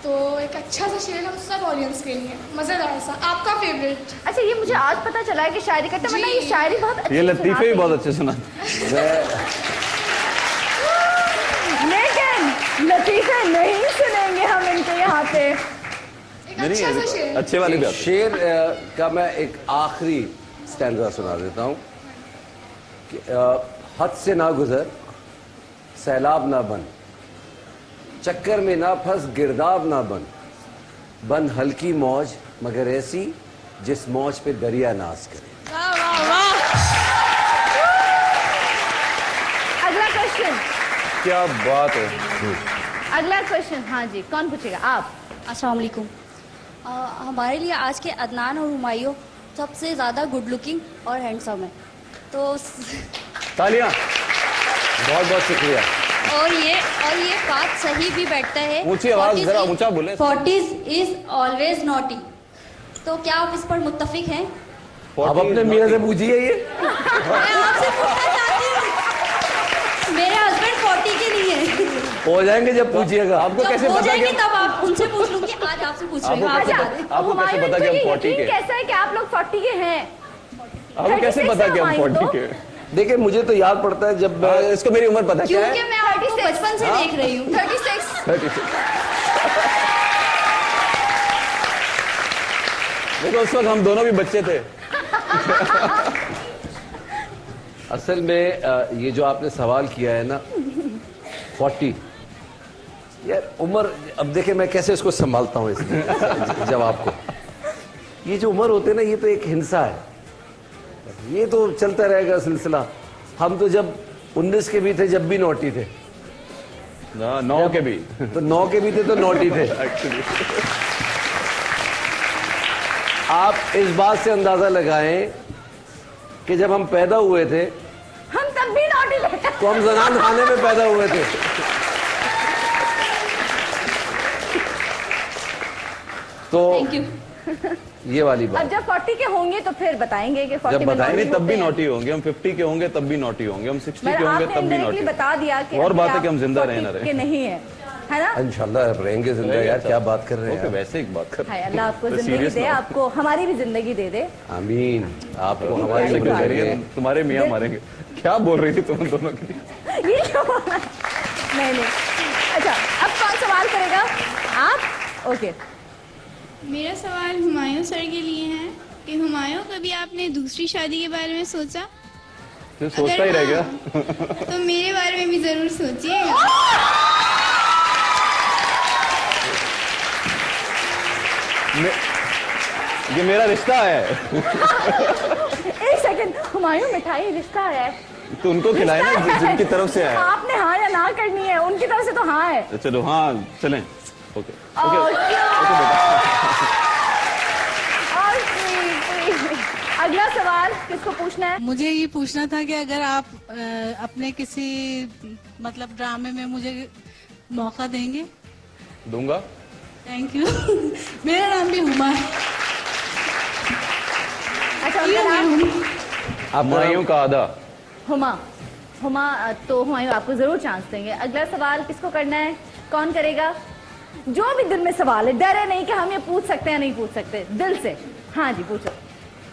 तो एक अच्छा सा शेर हम सब ऑडियंस के लिए, मज़ेदार सा, आपका फेवरेट। अच्छा, ये मुझे आज पता चला है कि शायरी करते हैं, वरना ये जी। शायरी बहुत अच्छी ये लतीफे सुनाते भी हैं। बहुत अच्छे सुना। लेकिन लतीफे नहीं सुनेंगे हम इनके यहाँ पे। एक अच्छा सा शेर। अच्छे वाले भी आते हैं। शेर का मैं एक आखिरी स्टैंजा सुना देता हूँ कि हद से ना गुजर, सैलाब ना बन, चक्कर में ना फंस, गिरदाब ना बन, बन हल्की मौज मगर ऐसी जिस मौज पे दरिया नाज करे। वाह वाह वाह। अगला क्वेश्चन, क्या बात है। अगला क्वेश्चन। हाँ जी, कौन पूछेगा? आप। अस्सलाम वालेकुम। हमारे लिए आज के अदनान और हुमायूं सबसे ज़्यादा गुड लुकिंग और हैंडसम है, तो तालियां। बहुत बहुत शुक्रिया। और ये बात सही भी बैठता है। ऊंची आवाज जरा ऊंचा बोले। 40s इज ऑलवेज नॉटी, तो क्या आप इस पर मुत्तफिक हैं? आप अपने मियाँ से पूछिए ये। मैं आपसे पूछना चाहती हूँ, मेरे हस्बैंड 40 के नहीं है। हो जाएंगे जब पूछिएगा। आपको जब कैसे हो पता जाएंगे कि तब आप उनसे पूछ लूंगी, आज आपसे पूछ रही हूँ। आपको आज कैसे आपको कैसे हुमायूं, पता कि इनको हम ये 40 यकीन के? कैसा है कि आप लोग 40 के हैं? आपको कैसे 36 पता कि हम हुमायूं 40 तो? के? देखिए मुझे तो याद पड़ता है जब इसको मेरी उम्र पता क्या क्योंकि है? मैं आपको बचपन से देख रही हूँ 36। 36। देखो उस वक्त हम दोनों भी बच्चे थे। असल में ये जो आपने सवाल किया है ना 40, यार उम्र, अब देखे मैं कैसे इसको संभालता हूँ इसमें जवाब को। ये जो उम्र होते है ना, ये तो एक हिंसा है, ये तो चलता रहेगा सिलसिला। हम तो जब 19 के भी थे जब भी नोटी थे, 9 के भी, तो 9 के भी थे तो नोटी थे। एक्चुअली आप इस बात से अंदाजा लगाएं कि जब हम पैदा हुए थे हम तब भी नॉटी थे। तो हम जनान खाने में पैदा हुए थे। तो ये वाली अब बात जब 40 के होंगे तो फिर बताएंगे कि 40 जब में बताएंगे naughty तब भी होते हैं। नोटी होंगे, हम 50 के होंगे तब भी नोटी होंगे, हम 60 मगर के होंगे आपने तब भी indirectly नोटी। बता दिया कि और अभी बात है आप कि हम जिंदा रहे ना 40 रहे। के नहीं है, है ना? इंशाल्लाह रहेंगे जिंदा यार, क्या बात कर रहे हैं ओके, आप? वैसे एक बात कर। हाय अल्लाह आपको तो जिंदगी serious दे, ना हो। आपको हमारी भी जिंदगी दे दे। आमीन। आपको ये हमारी प्यारी जिंदगी बात दे। है। तुम्हारे मियाँ मारेंगे। क्या बोल रही थी तुम दोनों के लिए? ये क्यों बोला? नहीं। अच्छा, अब कौन सवाल करेगा? आप? ओके। मेरा सवाल हुमायूं सर के लिए है कि हुमायूं, कभी आपने दूसरी शादी के बारे में सोचा? तो सोचता ही रह गया। तो मेरे बारे में भी जरूर सोचिएगा। ये मेरा रिश्ता है। एक सेकंड, हुमायूं मिठाई रिश्ता है तो उनको खिलाए ना जिनकी तरफ से आया। आपने हाँ या ना करनी है, उनकी तरफ से तो हाँ है। तो चलो हाँ चलें। ओके और बेटा। अगला सवाल किसको पूछना है? मुझे ये पूछना था कि अगर आप अपने किसी मतलब ड्रामे में मुझे मौका देंगे। दूंगा। Thank you. मेरा नाम भी हुमा है। अच्छा, उनका नाम हुमायूं का आधा। हुमा। तो हुमायूं आपको जरूर चांस देंगे। अगला सवाल किसको करना है? कौन करेगा? जो भी दिल में सवाल है, डरे नहीं कि हम ये पूछ सकते हैं नहीं पूछ सकते, दिल से। हाँ जी, पूछो।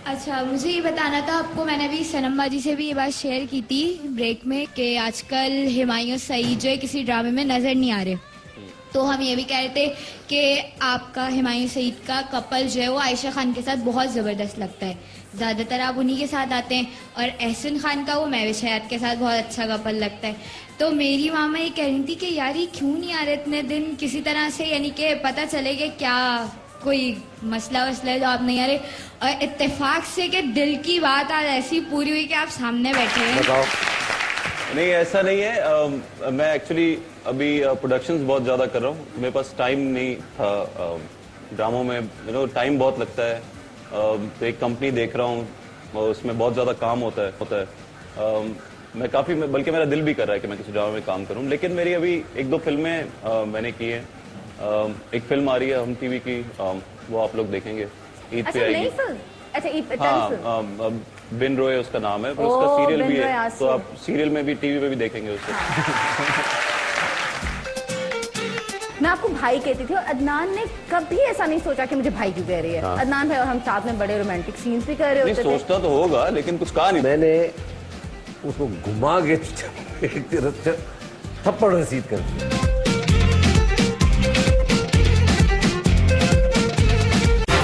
अच्छा, मुझे ये बताना था आपको, मैंने अभी सनम बाजी से भी ये बात शेयर की थी ब्रेक में कि आजकल हुमायूं सईद जो है किसी ड्रामे में नजर नहीं आ रहे। तो हम ये भी कह रहे थे कि आपका हुमायूं सईद का कपल जो है वो आयशा खान के साथ बहुत ज़बरदस्त लगता है। ज़्यादातर आप उन्हीं के साथ आते हैं, और एहसन खान का वो महविश हयात के साथ बहुत अच्छा कपल लगता है। तो मेरी मामा ये कह रही थी कि यार ये क्यों नहीं आ रहे इतने दिन किसी तरह से, यानी कि पता चले कि क्या कोई मसला वसला है जो आप नहीं आ रहे। और इत्तेफाक से कि दिल की बात आज ऐसी पूरी हुई कि आप सामने बैठे हैं। बताओ। नहीं ऐसा नहीं है। मैं एक्चुअली अभी प्रोडक्शंस बहुत ज़्यादा कर रहा हूँ, मेरे पास टाइम नहीं था। ड्रामों में टाइम बहुत लगता है। तो एक कंपनी देख रहा हूँ और उसमें बहुत ज़्यादा काम होता है। मैं काफ़ी, बल्कि मेरा दिल भी कर रहा है कि मैं किसी ड्रामा में काम करूँ, लेकिन मेरी अभी 1-2 फिल्में मैंने की हैं। एक फिल्म आ रही है हम टीवी की, वो आप लोग देखेंगे, ईद पे अच्छा, नई आएगी। फिल्म? अच्छा, ईद पे हाँ, बिन रोए उसका नाम है, पर ओह, उसका सीरियल बिन भी रोए है, आंसू। तो आप सीरियल में भी टीवी पे भी देखेंगे उसको। मैं आपको भाई कहती थी, और अदनान ने कभी ऐसा नहीं सोचा कि मुझे भाई क्यों कह रही है। हाँ। अदनान भाई और हम साथ में बड़े रोमांटिक सीन्स भी कर रहे नहीं होते थे। सोचता तो होगा, लेकिन कुछ कहा नहीं। मैंने उसको घुमा के एक तरफ थप्पड़ रसीद कर दिया।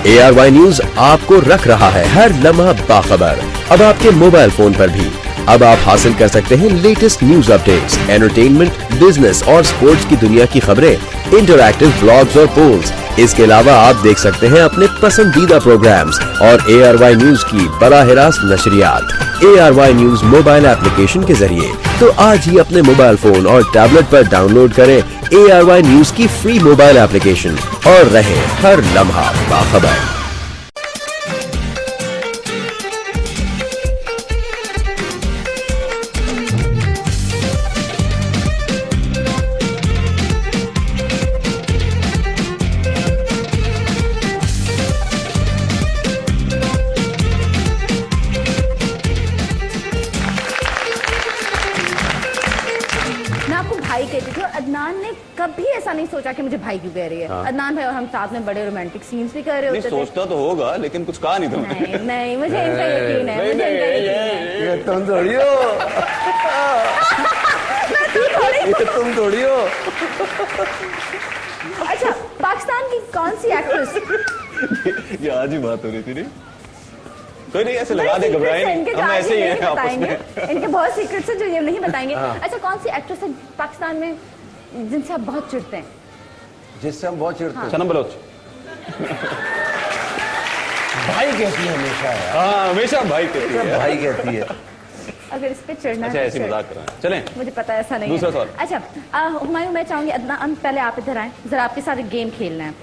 ARY न्यूज आपको रख रहा है हर लम्हा बाखबर, अब आपके मोबाइल फोन पर भी। अब आप हासिल कर सकते हैं latest news updates, entertainment, business और स्पोर्ट्स की दुनिया की खबरें, इंटरैक्टिव ब्लॉग्स और पोल्स। इसके अलावा आप देख सकते हैं अपने पसंदीदा प्रोग्राम्स और ARY न्यूज की बराह रास्त नशरियात ARY न्यूज मोबाइल एप्लीकेशन के जरिए। तो आज ही अपने मोबाइल फोन और टैबलेट पर डाउनलोड करें ARY न्यूज की फ्री मोबाइल एप्लीकेशन और रहें हर लम्हा बाखबर। मैं आपको भाई कहती थी, और अदनान ने कभी ऐसा नहीं सोचा कि मुझे भाई क्यों कह रही है। अदनान भाई और हम साथ में बड़े रोमांटिक सीन्स भी कर रहे होते थे। सोचता तो होगा लेकिन कुछ कहा नहीं तुमने। नहीं, मुझे इनका यकीन है, मुझे इनका यकीन है। ये तुम थोड़ी हो, तुम थोड़ी हो। अच्छा, पाकिस्तान की कौन सी एक्ट्रेस? ये आज ही बात हो रही थी। नहीं कोई नहीं, ऐसे लगा दे, घबराए नहीं, हम ऐसे ही हैं आपस में। इनके बहुत सीक्रेट्स हैं जो ये नहीं बताएंगे। अच्छा, कौन सी एक्ट्रेस है पाकिस्तान में जिनसे आप बहुत चिढ़ते हैं? जिससे हम बहुत चिढ़ते हैं? सनम बलोच। भाई कहती है हमेशा यार। हाँ, हमेशा भाई कहती है। भाई कहती है। अगर इस पे चिढ़ना अच्छा, है ऐसे मजाक कर रहे हैं, चलें। मुझे पता है ऐसा नहीं दूसरा है। सवाल। अच्छा, हुमायूं, मैं चाहूंगी अदनान पहले आप इधर आए, जरा आपके साथ एक गेम खेलना है।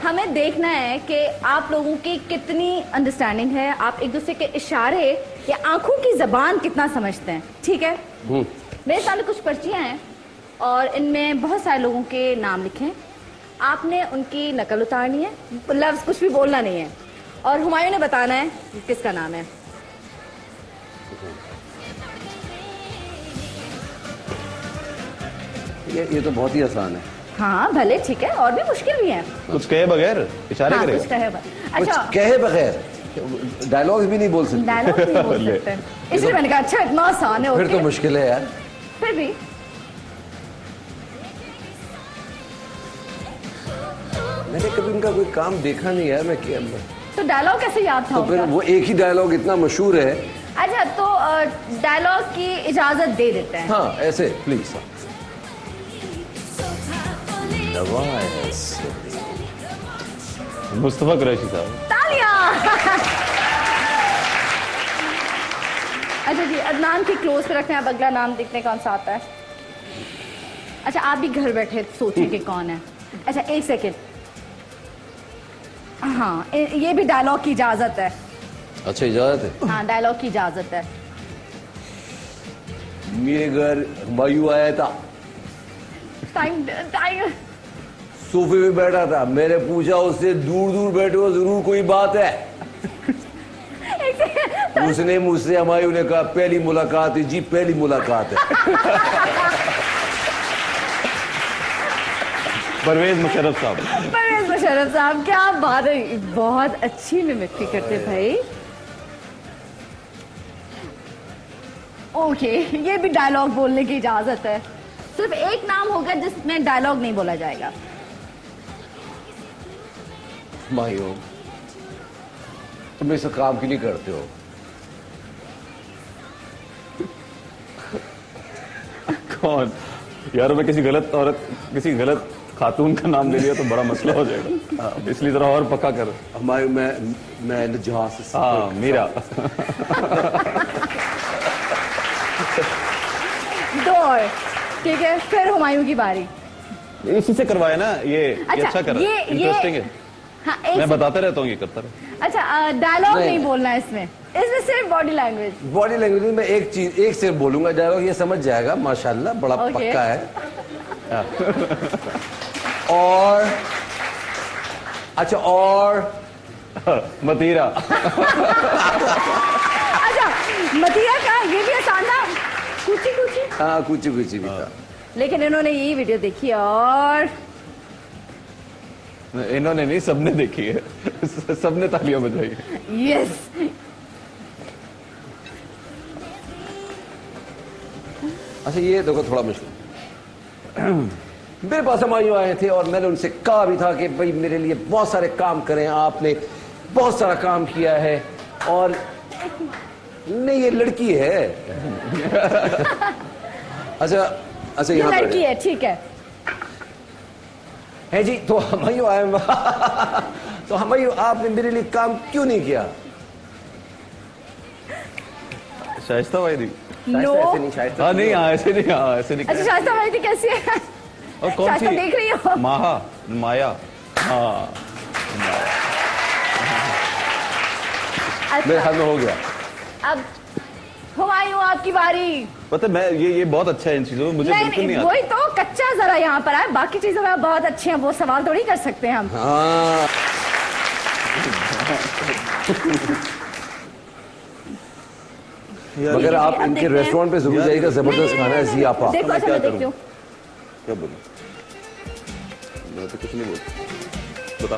हमें देखना है कि आप लोगों की कितनी अंडरस्टैंडिंग है, आप एक दूसरे के इशारे या आंखों की जबान कितना समझते हैं, ठीक है? मेरे सामने कुछ पर्चियां हैं और इनमें बहुत सारे लोगों के नाम लिखे हैं। आपने उनकी नकल उतारनी है, लफ्ज कुछ भी बोलना नहीं है, और हुमायूं ने बताना है कि किसका नाम है। ये तो बहुत ही आसान है। हाँ भले, ठीक है, और भी मुश्किल भी है। कुछ कहे बगैर इशारे हाँ, करेगा। कुछ कहे अच्छा, कुछ कहे बगैर डायलॉग्स भी नहीं बोल सकते। डायलॉग नहीं बोल सकते, इसलिए मैंने कहा अच्छा इतना आसान है। फिर तो मुश्किल है यार। फिर भी मैंने कभी उनका कोई काम देखा नहीं यार। मैं क्या तो डायलॉग कैसे याद था तो फिर उनका? वो एक ही डायलॉग इतना मशहूर है। अच्छा, तो डायलॉग की इजाजत दे देते हैं। हाँ, ऐसे प्लीज। मुस्तफा कुरैशी साहब। तालियां। अच्छा जी, अदनान के क्लोज पे रखते हैं। अब अगला नाम देखने कौन सा आता है। अच्छा, आप भी घर बैठे सोचें कि कौन है। अच्छा, एक सेकेंड। हाँ, ये भी डायलॉग की इजाजत है। अच्छा, इजाजत है। हाँ, डायलॉग की इजाजत है। मेरे घर हुमायूं आया था, टाइम टाइम। सोफे पे बैठा था, मैंने पूछा उससे दूर दूर बैठे हो जरूर कोई बात है? उसने मुझसे, हुमायूं ने कहा पहली मुलाकात है जी, पहली मुलाकात है। परवेज मुशर्रफ साहब। परवेज मुशर्रफ साहब, क्या बात है, बहुत अच्छी मिमिक्री करते भाई। ओके, ये भी डायलॉग बोलने की इजाजत है। सिर्फ एक नाम होगा जिसमें डायलॉग नहीं बोला जाएगा। हुमायूं, तुम इस काम क्यों नहीं करते हो? कौन यार? मैं किसी गलत औरत, किसी गलत खातून का नाम ले लिया तो बड़ा मसला हो जाएगा, इसलिए जरा और पक्का कर। हुमायूं, मैं जहां से। हाँ, मीरा। दो और, ठीक है, फिर हुमायूं की बारी। इसी से करवाया ना ये अच्छा कर रहा है, इंटरेस्टिंग है। हाँ, मैं बताता रहता हूँ, ये करता रहता। अच्छा, डायलॉग नहीं बोलना है इसमें सिर्फ बॉडी लैंग्वेज। बॉडी लैंग्वेज में एक चीज, एक से बोलूंगा, डायलॉग ये समझ जाएगा माशाल्लाह, बड़ा पक्का है। और अच्छा, और मतीरा। अच्छा, मतीरा का ये भी आसान था, कुची कुची। हाँ, कुची कुची भी था। लेकिन इन्होंने ये वीडियो देखी और इन्होंने नहीं, सबने देखी है। सबने तालियां बजाई। यस। अच्छा, ये देखो थोड़ा मुश्किल। मेरे पास हुमायूं आए थे और मैंने उनसे कहा भी था कि भाई मेरे लिए बहुत सारे काम करें, आपने बहुत सारा काम किया है। और नहीं, ये लड़की है। अच्छा, ये लड़की है, ठीक है जी। तो हुमायूं आए, तो हुमायूं, आपने मेरे लिए काम क्यों नहीं किया? शाइस्ता वाहिदी। नो, ऐसे नहीं, शाइस्ता हाँ नहीं, हाँ ऐसे नहीं, हाँ ऐसे नहीं। अच्छा, शाइस्ता वाहिदी कैसी है? और कौन सी देख रही हो? माया। हाँ, मेरे हाथ में हो गया। अब हुमायूं, आपकी बारी। पता है, मैं ये बहुत अच्छा है इन चीजों में, मुझे बिल्कुल नहीं आता। वही तो, कच्चा जरा यहाँ पर है, बाकी चीजों में आप बहुत अच्छे हैं, वो सवाल थोड़ी कर सकते हैं हम। हाँ। मगर आप इनके रेस्टोरेंट पे जरूर जाइएगा, जबरदस्त खाना है। जी आप देखो, अच्छा मैं देखती हूँ। क्या बोलूं? मैं तो कुछ नहीं बोल बता।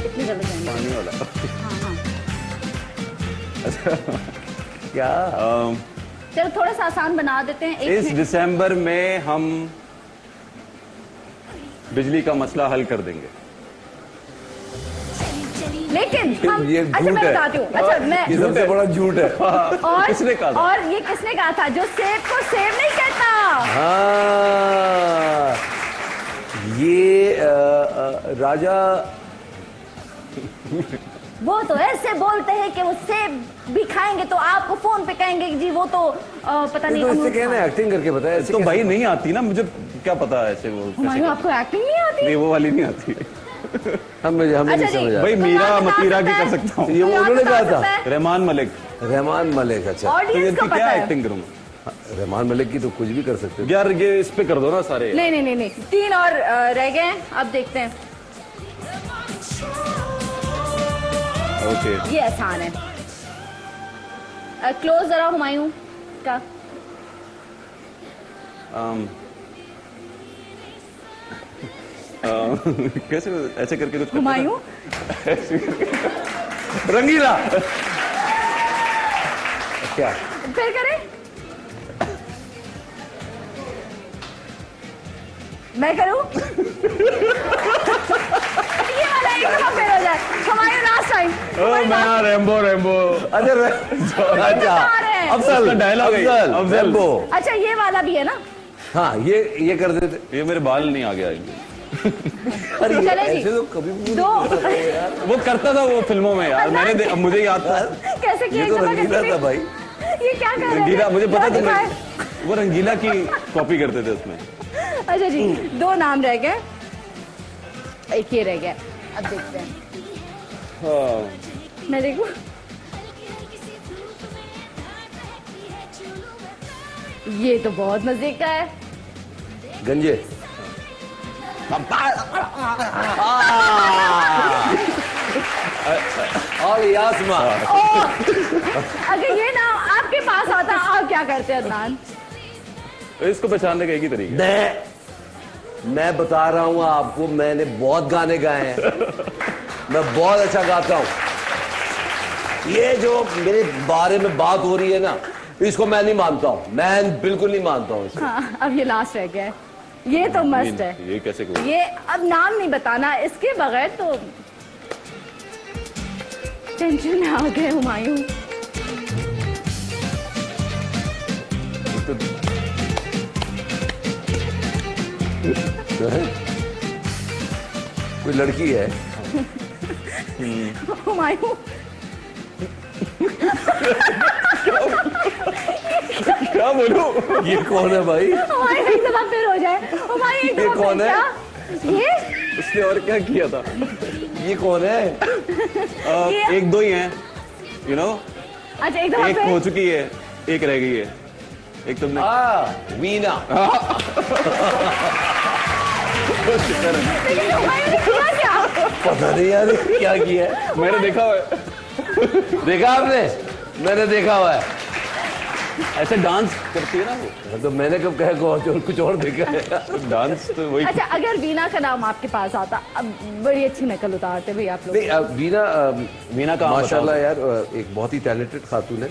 कितनी जल्दी जाएंगे? पानी वाला हाँ हाँ अच्छा क्या चलो थोड़ा सा आसान बना देते हैं। इस दिसंबर में हम बिजली का मसला हल कर देंगे। लेकिन हम ये अच्छा झूठ मैं है। बताती हूँ। अच्छा मैं ये सबसे बड़ा झूठ है। और किसने कहा था? और ये किसने कहा था? जो सेब को सेब नहीं कहता। हाँ ये राजा वो तो ऐसे बोलते हैं कि वो सेब भी खाएंगे तो आपको फोन पे कहेंगे कि जी वो तो पता नहीं तो इससे अमरूद कहना खा- एक्टिंग करके बताया ऐसे तो कैसे? भाई नहीं आती ना मुझे, क्या पता है ऐसे वो कैसे हुमायूं करते आपको एक्टिंग नहीं आती? हैं। नहीं वो वाली नहीं आती। हमें अच्छा नहीं जी। समझ आया। भाई तो मीरा याद बता मतीरा की सकता कर है? सकता हूँ। ये याद उन्होंने बता कहा था। सकता है? रहमान मलिक, रहमान मलिक। अच्छा तो ऑडियंस इनकी को क्या पता है। एक्टिंग करूंगा रहमान मलिक की तो कुछ भी कर सकते हो। यार? ये इस पे कर दो ना सारे। नहीं नहीं नहीं नहीं 3 और रह गए हैं। अब देखते हैं। ओके ये आसान है। क्लोज जरा हुमायूं का। कैसे ऐसे करके कुछ करते हुमायूं थे? ऐसे करके। रंगीला। क्या फिर करें? मैं करूं? ये वाला एक दफा फेल हो जाए। Humayun last time. मैं रेम्बो रेम्बो। अच्छा अच्छा अफजल का डायलॉग है। अफजल। रैम्बो। अच्छा ये वाला भी है ना? हाँ ये कर देते। ये मेरे बाल नहीं आ गया। अरे ये चले जी। ऐसे तो कभी भी दो नहीं कर सकते यार। वो करता था वो फिल्मों में यार, मैंने अब मुझे याद था। कैसे किया? ये तो एक दफा रंगीला कैसे था किया? भाई। ये क्या कर रहे थे? रंगीला मुझे पता क्या था। दिखाए? वो रंगीला की कॉपी करते थे उसमें। अच्छा जी 2 नाम रह गए। एक ये रह गया। अब देखते हैं। हाँ। मैं देखूं? ये तो बहुत मजे का है। गंजे। और यासमा। अगर ये नाम आपके पास आता आप क्या करते अदनान? तो इसको पहचानने का एक ही तरीका है। मैं बता रहा हूँ आपको, मैंने बहुत गाने गाए हैं। मैं बहुत अच्छा गाता हूँ। ये जो मेरे बारे में बात हो रही है ना, इसको मैं नहीं मानता हूँ। मैं बिल्कुल नहीं मानता हूँ इसको। हाँ अब ये लास्ट रह गया है। ये तो मस्त है। ये कैसे करूँ? ये अब नाम नहीं बताना, इसके बगैर तो टेंशन में आ गए हुमायूं। कोई लड़की है। हुमायूं क्या बोलूं? ये कौन है भाई? हुमायूं एक दफा फिर हो जाए। हुमायूं एक ये दफा कौन फिर है? क्या? ये उसने और क्या किया था? ये कौन है? ये- एक दो ही हैं, you know? अच्छा एक दफा एक हो फिर। चुकी है, एक रह गई है। एक तुमने वीना। लेकिन हुमायूं ने किया क्या? पता नहीं यार ये क्या किया है। मैंने देखा हुआ है। देखा आपने? मैंने देखा हुआ है। ऐसे डांस करती है ना वो। तो मैंने कब कहा कुछ और देखा है। डांस तो वही। अच्छा अगर वीना का नाम आपके पास आता, अब बड़ी अच्छी नकल उतारते भाई आप लोग। नहीं वीना वीना का माशाल्लाह यार एक बहुत ही टैलेंटेड खातून है।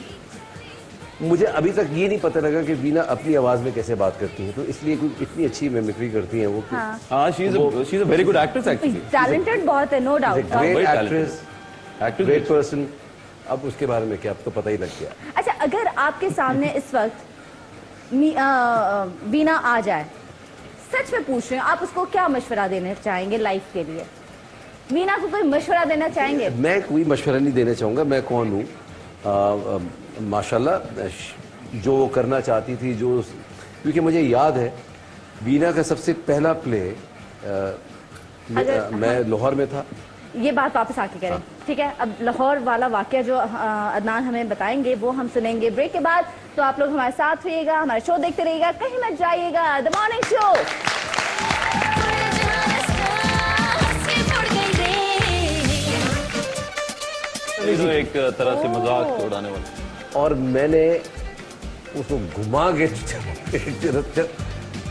मुझे अभी तक ये नहीं पता लगा कि वीना अपनी आवाज में कैसे बात करती है, तो इसलिए कोई इतनी अच्छी मिमिक्री करती है वो। हाँ हाँ, she is a very good actress actually. Talented बहुत है, no doubt. Great very actress, actress great person. अब उसके बारे में क्या, अब तो पता ही लग गया। अच्छा अगर आपके सामने इस वक्त वीना आ जाए, सच में पूछ रहे हैं, आप उसको क्या मशवरा देना चाहेंगे लाइफ के लिए? वीना को कोई मशवरा देना चाहेंगे? मैं कोई मशवरा नहीं देना चाहूँगा। मैं कौन हूँ? माशाल्लाह जो वो करना चाहती थी, जो, क्योंकि मुझे याद है वीना का सबसे पहला प्ले मैं लाहौर में था। ये बात वापस आके करें, ठीक है? अब लाहौर वाला वाकया जो अदनान हमें बताएंगे वो हम सुनेंगे ब्रेक के बाद। तो आप लोग हमारे साथ रहिएगा, हमारा शो देखते रहिएगा, कहीं मत जाइएगा। The morning show. तो एक तरह से मजाक उड़ाने वाला। और मैंने उसको घुमा के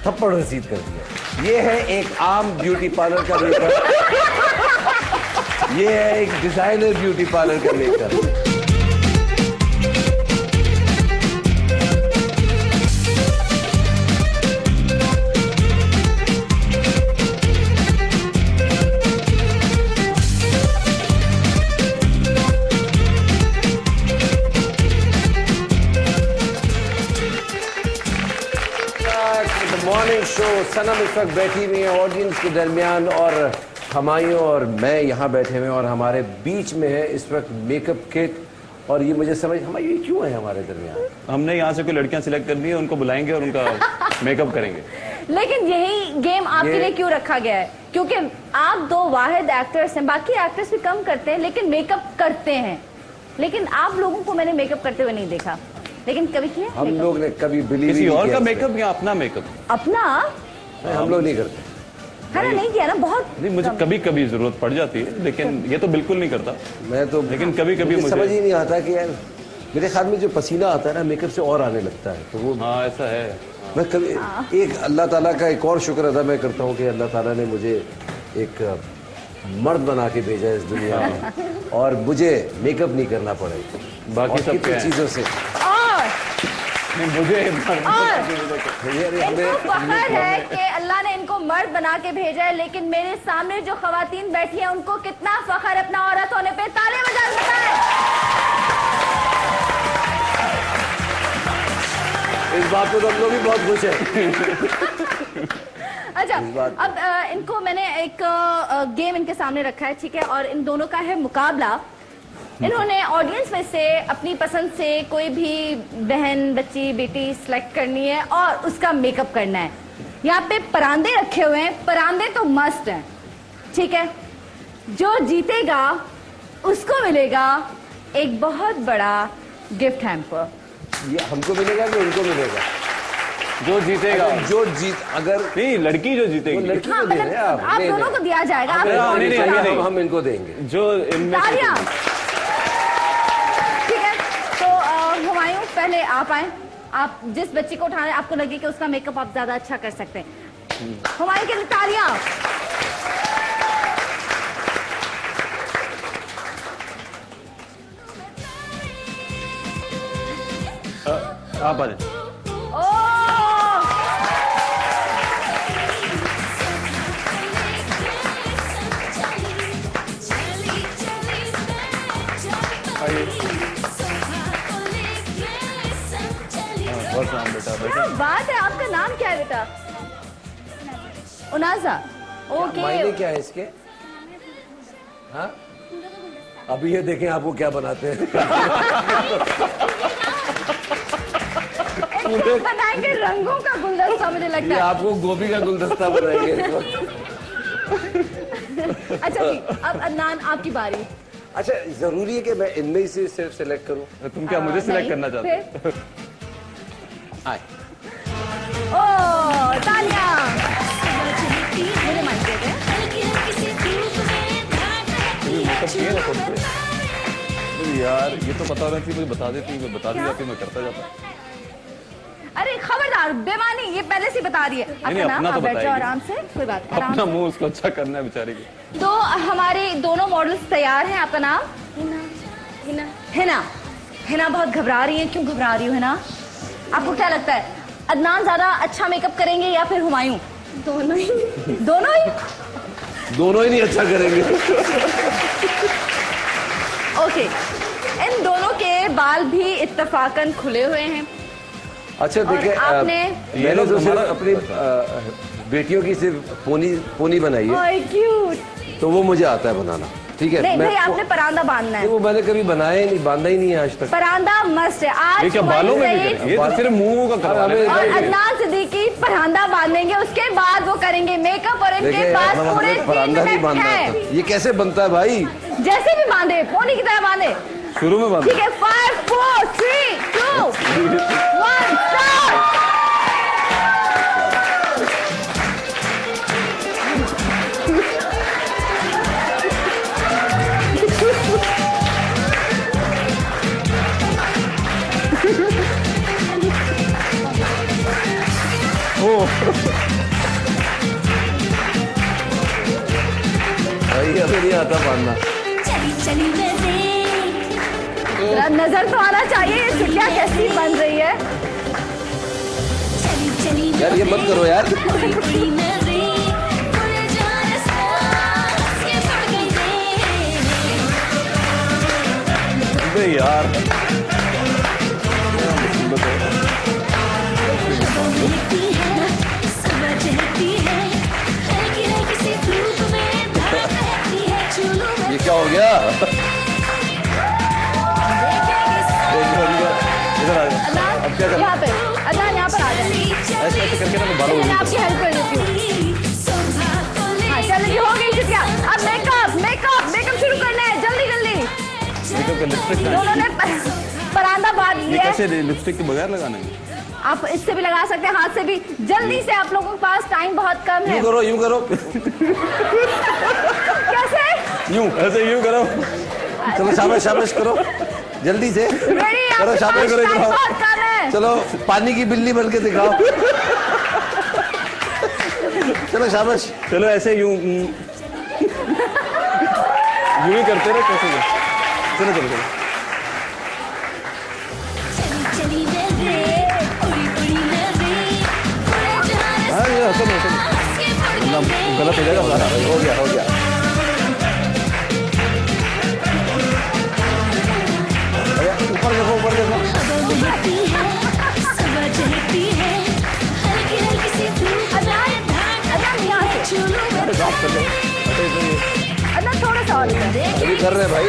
थप्पड़ रसीद कर दिया। ये है एक आम ब्यूटी पार्लर का मेकअप, ये है एक डिजाइनर ब्यूटी पार्लर का मेकअप। मॉर्निंग शो सनम इस वक्त बैठी हुई है ऑडियंस के दरमियान और हमायूं और मैं यहाँ बैठे हुए हैं और हमारे बीच में है इस वक्त मेकअप किट। और ये मुझे समझ हमायूं ये क्यों है हमारे दरमियान? हमने यहाँ से कोई लड़कियां सिलेक्ट करनी है, उनको बुलाएंगे और उनका मेकअप करेंगे। लेकिन यही गेम आपके लिए क्यों रखा गया है? क्योंकि आप दो वाहिद एक्टर्स हैं, बाकी एक्टर्स भी कम करते हैं लेकिन मेकअप करते हैं। लेकिन आप लोगों को मैंने मेकअप करते हुए नहीं देखा। लेकिन कभी किया हम लोग ने कभी बिलीव किसी नहीं और किया का इसमें। मेकअप या अपना मेकअप? अपना हम लोग नहीं करते। है ना, नहीं किया ना बहुत। नहीं, मुझे कभी कभी जरूरत पड़ जाती है, लेकिन ये तो बिल्कुल नहीं करता मैं तो लेकिन कभी कभी मुझे मुझे समझ ही नहीं आता कि यार मेरे ख्याल में जो पसीना आता है ना मेकअप से और आने लगता है, तो वो हाँ ऐसा है। मैं कभी एक अल्लाह ताला का एक और शुक्र अदा मैं करता हूँ कि अल्लाह ताला ने मुझे एक मर्द बना के भेजा है इस दुनिया में और मुझे मेकअप नहीं करना पड़े बाकी सब कितनी क्या है? चीजों से। मुझे इनको फख्र है कि अल्लाह ने इनको मर्द बना के भेजा है, लेकिन मेरे सामने जो खवातीन बैठी हैं उनको कितना फख्र अपना औरत होने पे। तालियां बजा सकता है। इस बात पे तो हम लोग भी बहुत खुश हैं। अच्छा, अब इनको मैंने एक गेम इनके सामने रखा है, ठीक है, और इन दोनों का है मुकाबला। इन्होंने ऑडियंस में से अपनी पसंद से कोई भी बहन, बच्ची, बेटी सिलेक्ट करनी है और उसका मेकअप करना है। यहाँ पे परांदे रखे हुए हैं, परांदे तो मस्ट हैं, ठीक है। जो जीतेगा उसको मिलेगा एक बहुत बड़ा गिफ्ट हैम्पर। ये हमको मिलेगा कि उनको मिलेगा? जो जीतेगा, अगर नहीं लड़की जो जीतेगी, लड़की हाँ, को दे रहे मतलब हैं आप? आप दोनों को दिया जाएगा। आप नहीं, नहीं, इनको नहीं, हम इनको देंगे। जो इनमें से तालियां। ठीक है, तो हुमायूं पहले आप आए। आप जिस बच्ची को उठाने आपको लगे कि उसका मेकअप आप ज्यादा अच्छा कर सकते हैं, हुमायूं के लिए तालियां। आप आ जाए। बहुत नाम बेटा क्या बात है, आपका नाम क्या है बेटा? उनाजा। ओके, मायने क्या है इसके? हाँ, अभी ये देखें आपको क्या बनाते हैं। इनको बनाएंगे रंगों का गुलदस्ता, मुझे ये लगता है। आपको गोभी का गुलदस्ता बनाएंगे। अच्छा जी, अब अदनान आपकी बारी। अच्छा, जरूरी है कि मैं इनमें ही से सिर्फ सिलेक्ट करूं? तुम क्या मुझे सिलेक्ट नहीं, करना चाहते हो? आए। ओ तालियां। मुझे माइक दे दे। मेकअप किए ना खुद से? तो यार ये तो पता होना चाहिए, मुझे बता देती, मैं बता दी जाती, मैं करता जाता। अरे खबरदार, बेमानी, ये पहले से बता रही है। आपका नहीं, नाम? अपना आप तो बैठ जाओ बताएगी। आराम से, कोई बात नहीं, आराम अपना से। मुंह उसको अच्छा करना है बेचारे की। तो हमारे दोनों मॉडल्स तैयार हैं। आपका नाम? हिना। हिना। हिना बहुत घबरा रही है, क्यों घबरा रही हो हिना? आपको क्या लगता है अदनान ज्यादा अच्छा मेकअप करेंगे या फिर हुमायूं? दोनों ही। दोनों ही? दोनों ही नहीं अच्छा करेंगे। ओके, इन दोनों के बाल भी इत्तफाकन खुले हुए हैं। अच्छा और देखिए, आपने मैंने तो सिर्फ अपनी बेटियों की सिर्फ पोनी बनाई है, ओए क्यूट। तो वो मुझे आता है बनाना। ठीक है, नहीं मैं भाई, आपने परांदा बांधना है। वो मैंने कभी बनाया ही नहीं, बांधा ही नहीं है आज तक। परांदा मस्त है। आज ये क्या बालों में भी करेंगे? ये तो सिर्फ मुंह का करवा रहे हैं। और अदनान सिद्दीकी परांदा बांधेंगे, उसके बाद वो करेंगे मेकअप, और इनके देखिए, पास हम पूरे हमने परांदा 3 नहीं मिनट बांधा है। था। ये कैसे बनता है भाई? जैसे भी बांधे, पोनी की तरह बांधे। शुरू में बांध। ठीक है, 5 4 3 2 1 स्टार्ट। भाई हमें नहीं आता मानना। जरा नजर तो आना चाहिए ये चुटिया कैसी बन रही है। यार ये मत करो यार। अबे यार ये क्या हो गया? इधर आ जा। अब क्या करना? यहाँ पे अदनान यहाँ पर आ जाए। ऐसे ऐसे करके ना मैं बालों मैं आपकी हेल्प कर देती हूँ। हाँ चलिए हो गई चुटिया। अब मेकअप मेकअप मेकअप शुरू करना है जल्दी जल्दी। मेकअप का लिपस्टिक दोनों ने परांदा बांध ये लिया है। कैसे लिपस्टिक के बगैर लगाना है? आप इससे भी लगा सकते हैं हाथ से भी। जल्दी से आप लोगों के पास टाइम बहुत कम है। यूं करो कैसे? यूं ऐसे यूं करो। चलो शाबाश शाबाश करो जल्दी से रेडी करो आपके शाबाश पास करो टाइम दिखाओ। बहुत कम है। चलो पानी की बिल्ली बन के दिखाओ। चलो शाबाश। चलो ऐसे यूं यूं ही करते रहे कैसे? चलो चलो चलो। हाँ ये हसन हसन गलत हो जाएगा सारा। हो गया हो गया। अरे ऊपर देखो ऊपर देखो। बात कर लो। अदनान थोड़ा सा और इधर। अभी कर रहे हैं भाई।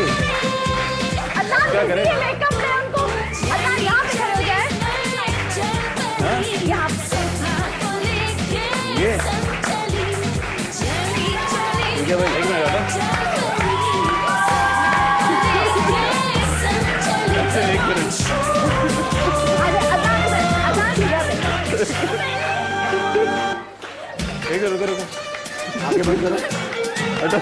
अदनान क्या करें? मेकअप में उनको। अदनान यहाँ पे खड़े हो जाए। यहाँ ये ठीक है भाई एक मिनट आता। एक मिनट। एक रुको रुको आगे बंद करो। अच्छा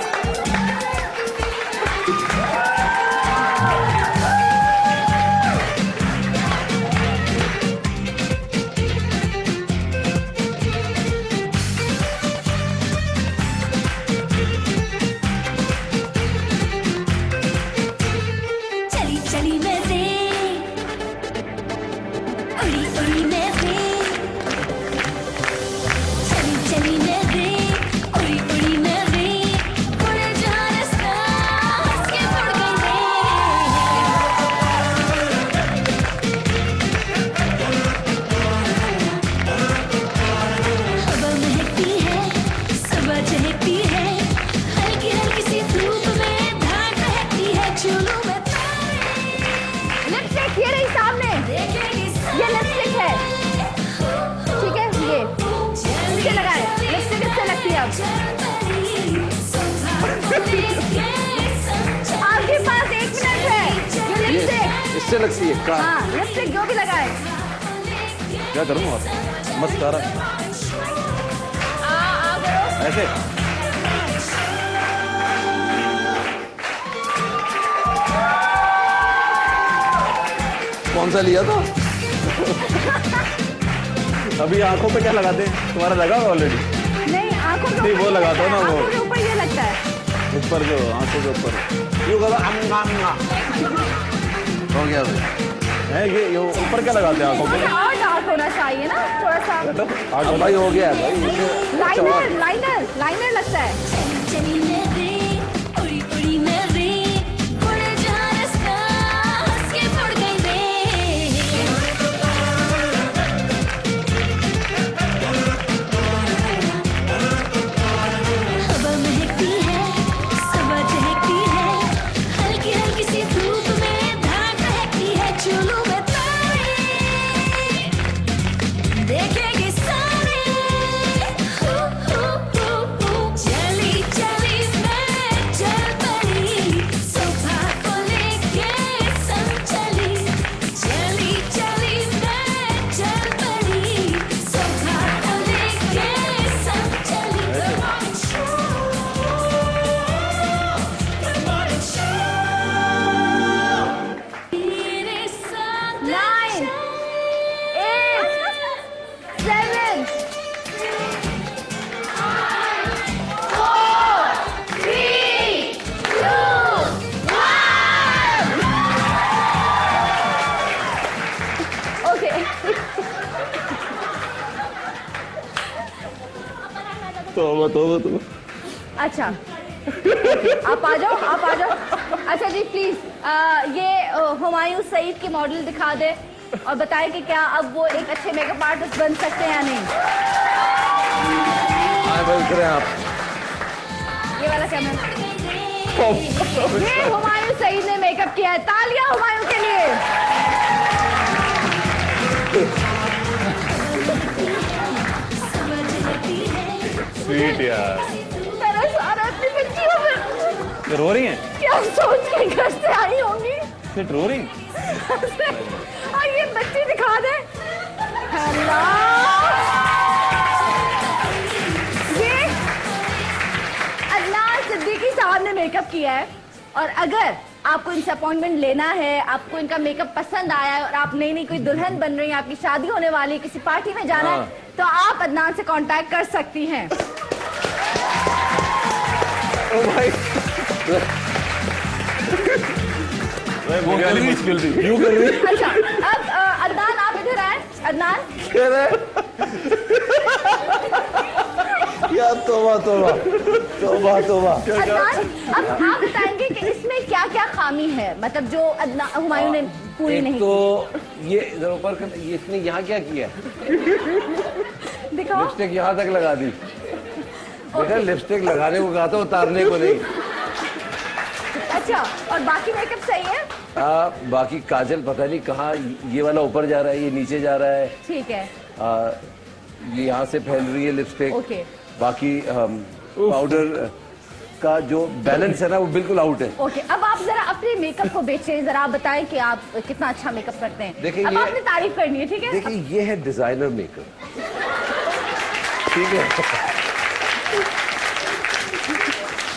लिपस्टिक ये रही सामने। ये लिपस्टिक है ठीक है। ये इसे लगाए। लिपस्टिक इससे लगती है। अब आपके पास 1 मिनट है। ये लिपस्टिक इससे लगती है का। हाँ लिपस्टिक जो भी लगाए। क्या करूँ और मस्कारा ऐसे कौन सा लिया था? अभी आंखों पे क्या लगाते हैं? तुम्हारा लगा ऑलरेडी? नहीं आंखों के नहीं, वो ऊपर लगाता है ना वो। आंखों के ऊपर ये लगता है। ऊपर जो आंखों के ऊपर यूं करो हो गया भाई। है ये ऊपर क्या लगाते हैं आंखों पे? और डार्क होना चाहिए ना थोड़ा सा। अब भाई हो गया भाई। लाइनर लाइनर लाइनर लगता है। देखेगी सारे चली चली तो अच्छा आप आ जाओ, आप आ जाओ। अच्छा जी प्लीज ये हुमायूं सईद की मॉडल दिखा दे और बताए कि क्या अब वो एक अच्छे मेकअप आर्टिस्ट बन सकते हैं या नहीं। करें आप। ये वाला कैमरा। ये हुमायूं सईद ने मेकअप किया है, तालियां हुमायूं के लिए। स्वीट यार। मेरा सारा अपनी बच्चियों में ये रो रही हैं? क्या सोच के घर से आई होंगी। शिट, रो रही हैं? और ये बच्ची दिखा दे। ये अदनान सिद्दीकी साहब ने मेकअप किया है और अगर आपको इनसे अपॉइंटमेंट लेना है, आपको इनका मेकअप पसंद आया है और आप नई नई कोई दुल्हन बन रही हैं, आपकी शादी होने वाली है, किसी पार्टी में जाना है, तो आप अदनान से कांटेक्ट कर सकती हैं। ओ भाई वो वाली मुश्किल थी। क्यों कर रही? अच्छा अब अदनान आप इधर आए। अदनान या तोबा तोबा तोबा तोबा। अदनान अब आप बताएंगे कि इसमें क्या क्या खामी है, मतलब जो हुमायूं ने पूरी नहीं तो ये इधर ऊपर ये इसने यहाँ क्या किया? दिखाओ। लिपस्टिक यहाँ तक लगा दी। बेटा लिपस्टिक लगाने को कहा था, उतारने को नहीं। अच्छा और बाकी मेकअप सही है? बाकी काजल पता नहीं कहाँ, ये वाला ऊपर जा रहा है, ये नीचे जा रहा है। ठीक है। ये यहाँ से फैल रही है लिपस्टिक। ओके। बाकी पाउडर का जो बैलेंस है ना वो बिल्कुल आउट है। ओके अब आप जरा अपने मेकअप को बेचें, जरा आप बताएं कि आप कितना अच्छा मेकअप करते हैं। देखिए अब ये आपने तारीफ करनी है, ठीक है? देखिए ये है डिजाइनर मेकअप, ठीक है।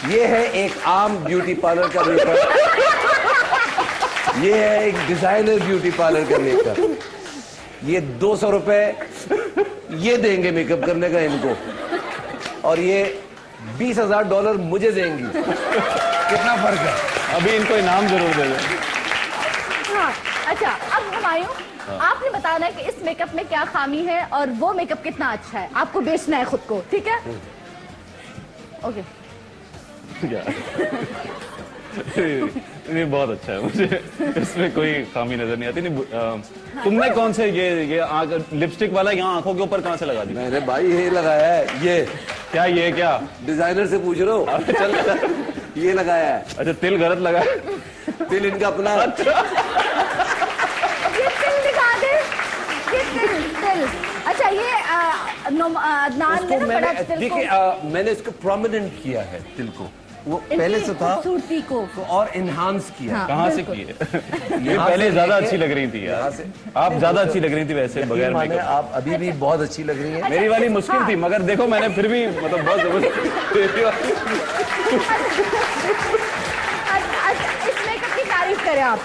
ये है एक आम ब्यूटी पार्लर का मेकअप, ये है एक डिजाइनर ब्यूटी पार्लर का मेकअप। ये 200 रुपए ये देंगे मेकअप करने का इनको, और ये $20,000 मुझे देंगी। कितना फर्क है? अभी इनको इनाम जरूर दे दो। हाँ अच्छा अब हुमायूं आपने बताना है कि इस मेकअप में क्या खामी है और वो मेकअप कितना अच्छा है, आपको बेचना है खुद को, ठीक है? ओके। ये बहुत अच्छा है, मुझे इसमें कोई खामी नजर नहीं आती। नहीं तुमने कौन से ये लिपस्टिक वाला यहाँ आंखों के ऊपर कहाँ से लगा दी? मैंने भाई ये लगाया है। ये क्या, ये क्या डिजाइनर से पूछ रहे हो? चल ये लगाया है। अच्छा तिल गलत लगा है? तिल इनका अपना। अच्छा ये तिल दिखा दे, ये तिल। अच्छा ये अदनान ने ना बड़ा तिल को देखिए मैंने इसको प्रोमिनेंट किया है तिल को, वो पहले से था खूबसूरती को तो और इनहांस किया। हाँ, कहाँ से की है? ये पहले ज्यादा अच्छी लग रही थी यार, आप ज्यादा अच्छी लग रही थी वैसे बगैर मेकअप। आप अभी भी बहुत अच्छी लग रही हैं। मेरी वाली मुश्किल थी मगर देखो मैंने फिर भी मतलब बहुत जबरदस्त। इस मेकअप की तारीफ करें आप,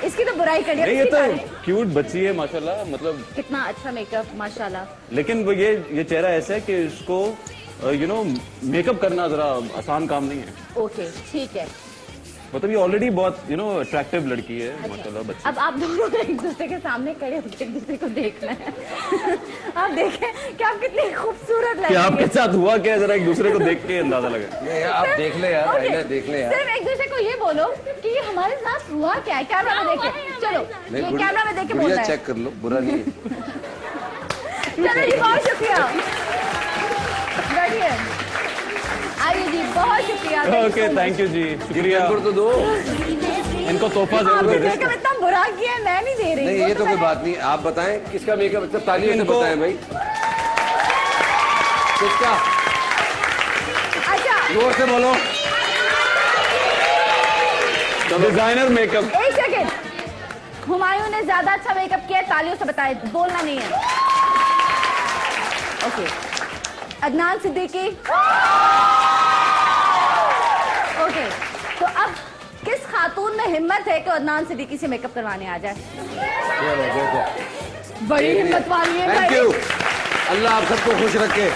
इसकी तो बुराई करिए। नहीं ये तो क्यूट बच्ची है माशाल्लाह, मतलब कितना अच्छा मेकअप माशाल्लाह। लेकिन वो ये चेहरा ऐसा है कि इसको मेकअप करना जरा आसान काम नहीं है। ओके ठीक है। मतलब ये ऑलरेडी बहुत अट्रैक्टिव लड़की है माशाल्लाह बच्ची। अब आप दोनों एक दूसरे के सामने खड़े होकर एक दूसरे को देखना है। आप देखें कि आप कितनी खूबसूरत लग रही हैं। आपके साथ हुआ क्या, जरा एक दूसरे को देख के अंदाजा लगा। आप देख ले यार, पहले देख ले यार। सिर्फ एक दूसरे को ये बोलो कि हमारे साथ हुआ क्या है, कैमरा में देखे। चलो ये कैमरा में देख के बोलना है। चेक कर लो, बुरा नहीं है। चलो जी बहुत शुक्रिया, बैठिए। आइए जी बहुत शुक्रिया। ओके थैंक यू जी, शुक्रिया। तो दो इनको तोहफा जरूर दे मेकअप इतना बुरा किया है, मैं नहीं दे रही। नहीं ये तो कोई बात नहीं, आप बताएं किसका मेकअप इतना तालियों से बताएं भाई, किसका? अच्छा जोर से बोलो। Designer makeup. एक सेकेंड, हुमायूं ने ज्यादा अच्छा मेकअप किया है, तालियों से बताए, बोलना नहीं है। ओके अदनान सिद्दीकी। ओके तो अब किस खातून में हिम्मत है कि अदनान सिद्दीकी से मेकअप करवाने आ जाए? बड़ी हिम्मत वाली है। थैंक यू, अल्लाह आप सबको खुश रखे।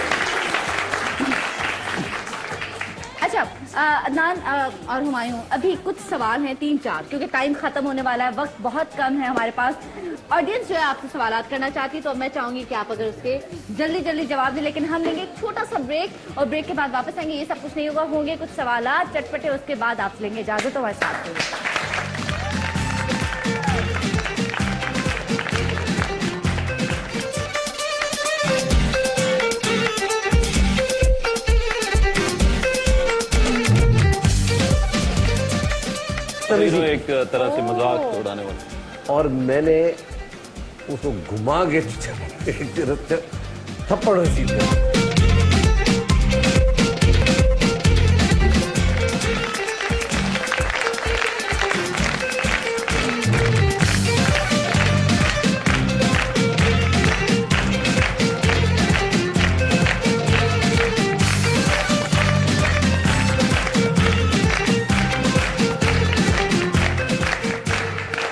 अच्छा अदनान और हुमायूं, अभी कुछ सवाल हैं 3-4, क्योंकि टाइम खत्म होने वाला है, वक्त बहुत कम है हमारे पास। ऑडियंस जो है आपसे सवालात करना चाहती है, तो मैं चाहूंगी कि आप अगर उसके जल्दी जल्दी जवाब दें, लेकिन हम लेंगे एक छोटा सा ब्रेक और ब्रेक के बाद वापस आएंगे। ये सब कुछ नहीं होगा, होंगे कुछ सवालात चटपटे, उसके बाद आप लेंगे इजाजत हमारे साथ रहिए। तो एक तरह से मजाक उड़ाने वाला। और मैंने उसको घुमा के थप्पड़ रसीद कर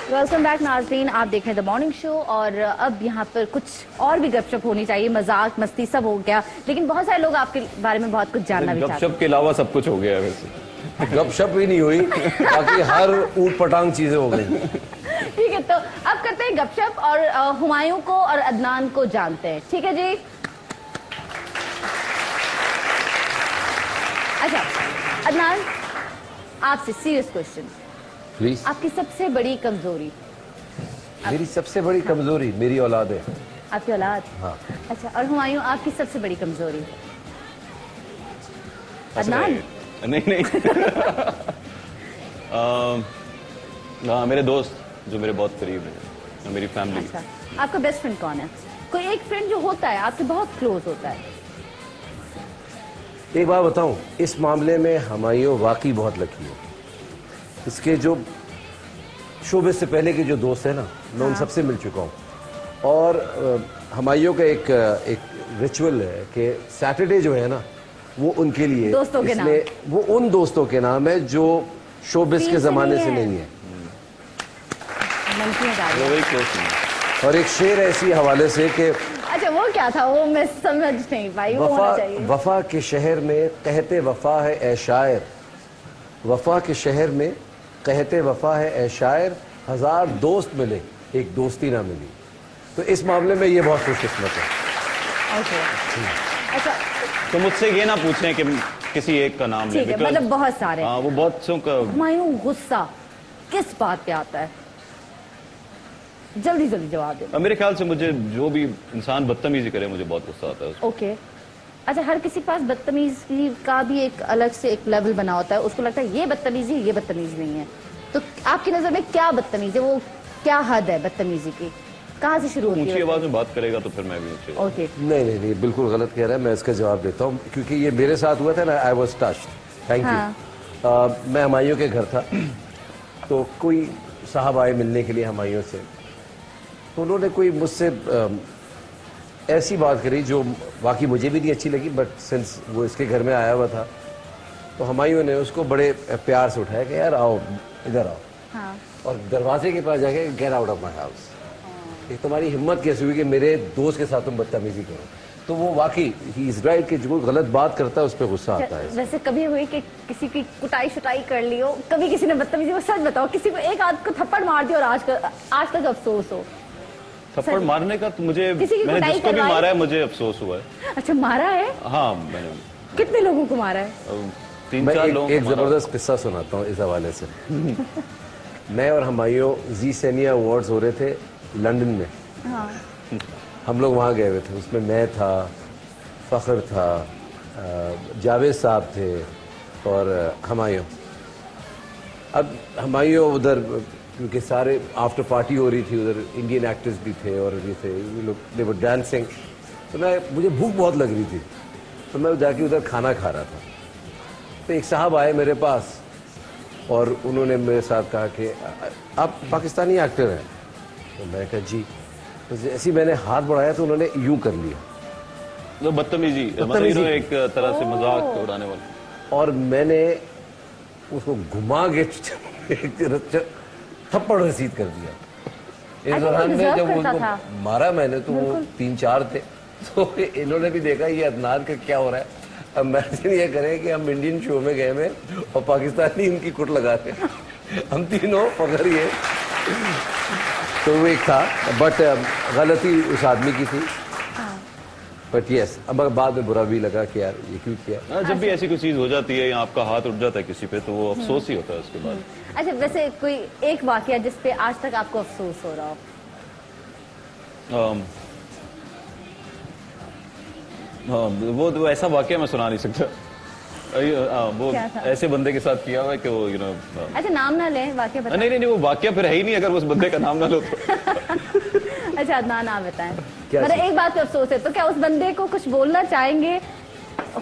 वेलकम बैक नाज़रीन, आप देख रहे हैं द मॉर्निंग शो। और अब यहाँ पर कुछ और भी गपशप होनी चाहिए, मजाक मस्ती सब हो गया, लेकिन बहुत सारे लोग आपके बारे में बहुत कुछ जानना भी चाहते हैं। गपशप के अलावा सब कुछ हो गया वैसे। गपशप ही नहीं हुई, बाकी हर ऊट पटांग चीजें हो गई। ठीक है, तो अब करते हैं गपशप और हुमायूं को और अदनान को जानते हैं। ठीक है जी। अच्छा अदनान, आपसे सीरियस क्वेश्चन, प्लीज। आपकी सबसे बड़ी कमजोरी? मेरी सबसे बड़ी कमजोरी मेरी औलाद है। आपकी औलाद? हाँ। अच्छा, और हुमायूं आपकी सबसे बड़ी कमजोरी? अदनान? नहीं हाँ, मेरे दोस्त जो मेरे बहुत करीब है, मेरी फैमिली। अच्छा, आपका बेस्ट फ्रेंड कौन है? कोई एक फ्रेंड जो होता है आपके बहुत क्लोज होता है? एक बात बताऊं, इस मामले में हुमायूं वाकई बहुत लकी है। इसके जो शोबे से पहले के जो दोस्त हैं ना, मैं उन सबसे मिल चुका हूँ। और हुमायूं का एक रिचुअल है कि सैटरडे जो है ना, वो उनके लिए दोस्तों के नाम, वो उन दोस्तों के नाम है जो शोबिस के जमाने से नहीं है। और एक शेर ऐसी हवाले से कि अच्छा वो क्या था, वो मैं समझ नहीं पाई। वो होना चाहिए। वफा के शहर में कहते वफा है ए शायर, वफा के शहर में कहते वफा है ए शायर, 1000 दोस्त मिले एक दोस्ती ना मिली। तो इस मामले में ये बहुत खुशकिस्मत है। अच्छा, तो मुझसे ये ना पूछें कि किसी एक का नाम ठीक है, मतलब बहुत सारे। हाँ, वो बहुत सो का। हुमायूं, गुस्सा किस बात पे आता है? जल्दी जल्दी जवाब दे। मेरे ख्याल से मुझे जो भी इंसान बदतमीजी करे, मुझे बहुत गुस्सा आता है उसको। ओके, अच्छा, हर किसी के पास बदतमीजी का भी एक अलग से एक लेवल बना होता है, उसको लगता है ये बदतमीजी, ये बदतमीजी नहीं है। तो आपकी नजर में क्या बदतमीजी है, वो क्या हद है बदतमीजी की, कहाँ से शुरू होती है? ऊंची आवाज में बात करेगा तो फिर मैं भी ऊंची। ओके, नहीं, बिल्कुल गलत कह रहा है, मैं इसका जवाब देता हूँ क्योंकि ये मेरे साथ हुआ था ना। I was touched. Thank you. मैं हुमायूं के घर था, तो कोई साहब आए मिलने के लिए हुमायूं से, तो उन्होंने कोई मुझसे ऐसी बात करी जो वाकई मुझे भी नहीं अच्छी लगी, बट सिंस वो इसके घर में आया हुआ था, तो हुमायूं ने उसको बड़े प्यार से उठाया कि यार आओ, इधर आओ। हाँ। और दरवाजे के पास जाके get out of my house. ये तुम्हारी हिम्मत कैसे हुई कि मेरे दोस्त के साथ तुम बदतमीजी करो? तो वो वाकई ही इज राइट कि जो गलत बात करता है उस पर गुस्सा आता है। वैसे कभी हुई कि किसी की कुटाई शुटाई कर ली हो, कभी किसी ने बदतमीजी, वो सच बताओ, किसी को एक आदमी को थप्पड़ मार दिया और आज तक अफसोस हो? थप्पड़ मारने का तो मैंने जिसको भी मारा है मुझे अफसोस हुआ है। अच्छा, मारा है? हाँ, मैंने। कितने लोगों को मारा है? 3-4 लोगों। एक जबरदस्त किस्सा सुनाता हूँ इस हवाले से। मैं और हुमायूं जी सेनिया अवार्ड्स हो रहे थे लंदन में। हाँ। हम लोग वहाँ गए हुए थे, उसमें मैं था, फ़ख्र था, जावेद साहब थे और हुमायूं। अब हुमायूं उधर, क्योंकि सारे आफ्टर पार्टी हो रही थी उधर, इंडियन एक्टर्स भी थे और ये थे, ये लोग दे वर डांसिंग। तो मुझे भूख बहुत लग रही थी, तो मैं जाके उधर खाना खा रहा था। तो एक साहब आए मेरे पास और उन्होंने मेरे साथ कहा कि आप पाकिस्तानी एक्टर हैं? तो मैंने कहा जी। तो जैसे मैंने हाथ बढ़ाया तो उन्होंने यूं कर लिया, तो बदतमीजी, एक तरह से मजाक उड़ाने वाला। और मैंने उसको घुमा के थप्पड़ रसीद कर दिया। इस दौरान में जब उनको मारा मैंने, तो वो 3-4 थे, तो इन्होंने भी देखा ये अदनान का क्या हो रहा है। इमेजिन ये करें कि हम इंडियन शो में गए में और पाकिस्तानी इनकी कुट लगा रहे हैं। हम तीनों पकड़ गए। तो वो एक था, बट गलती उस आदमी की थी। बट यस, अब बाद में बुरा भी लगा कि यार ये क्यों किया। जब भी ऐसी कोई चीज हो जाती है या आपका हाथ उठ जाता है किसी पे, तो वो अफसोस ही होता है उसके बाद। अच्छा, वैसे कोई एक वाकया जिस पे आज तक आपको अफसोस हो रहा हो? वो ऐसा वाकया मैं सुना नहीं सकता। वो क्या था? ऐसे बंदे के साथ किया हुआ है कि वो अच्छा, नाम ना लें, वाकया बताएं। नहीं, वो वाकया फिर है ही नहीं अगर उस बंदे का नाम ना लो तो। अच्छा, अदनान आप बताएं। क्या मतलब एक बात पे अफसोस है, तो क्या उस बंदे को कुछ बोलना चाहेंगे?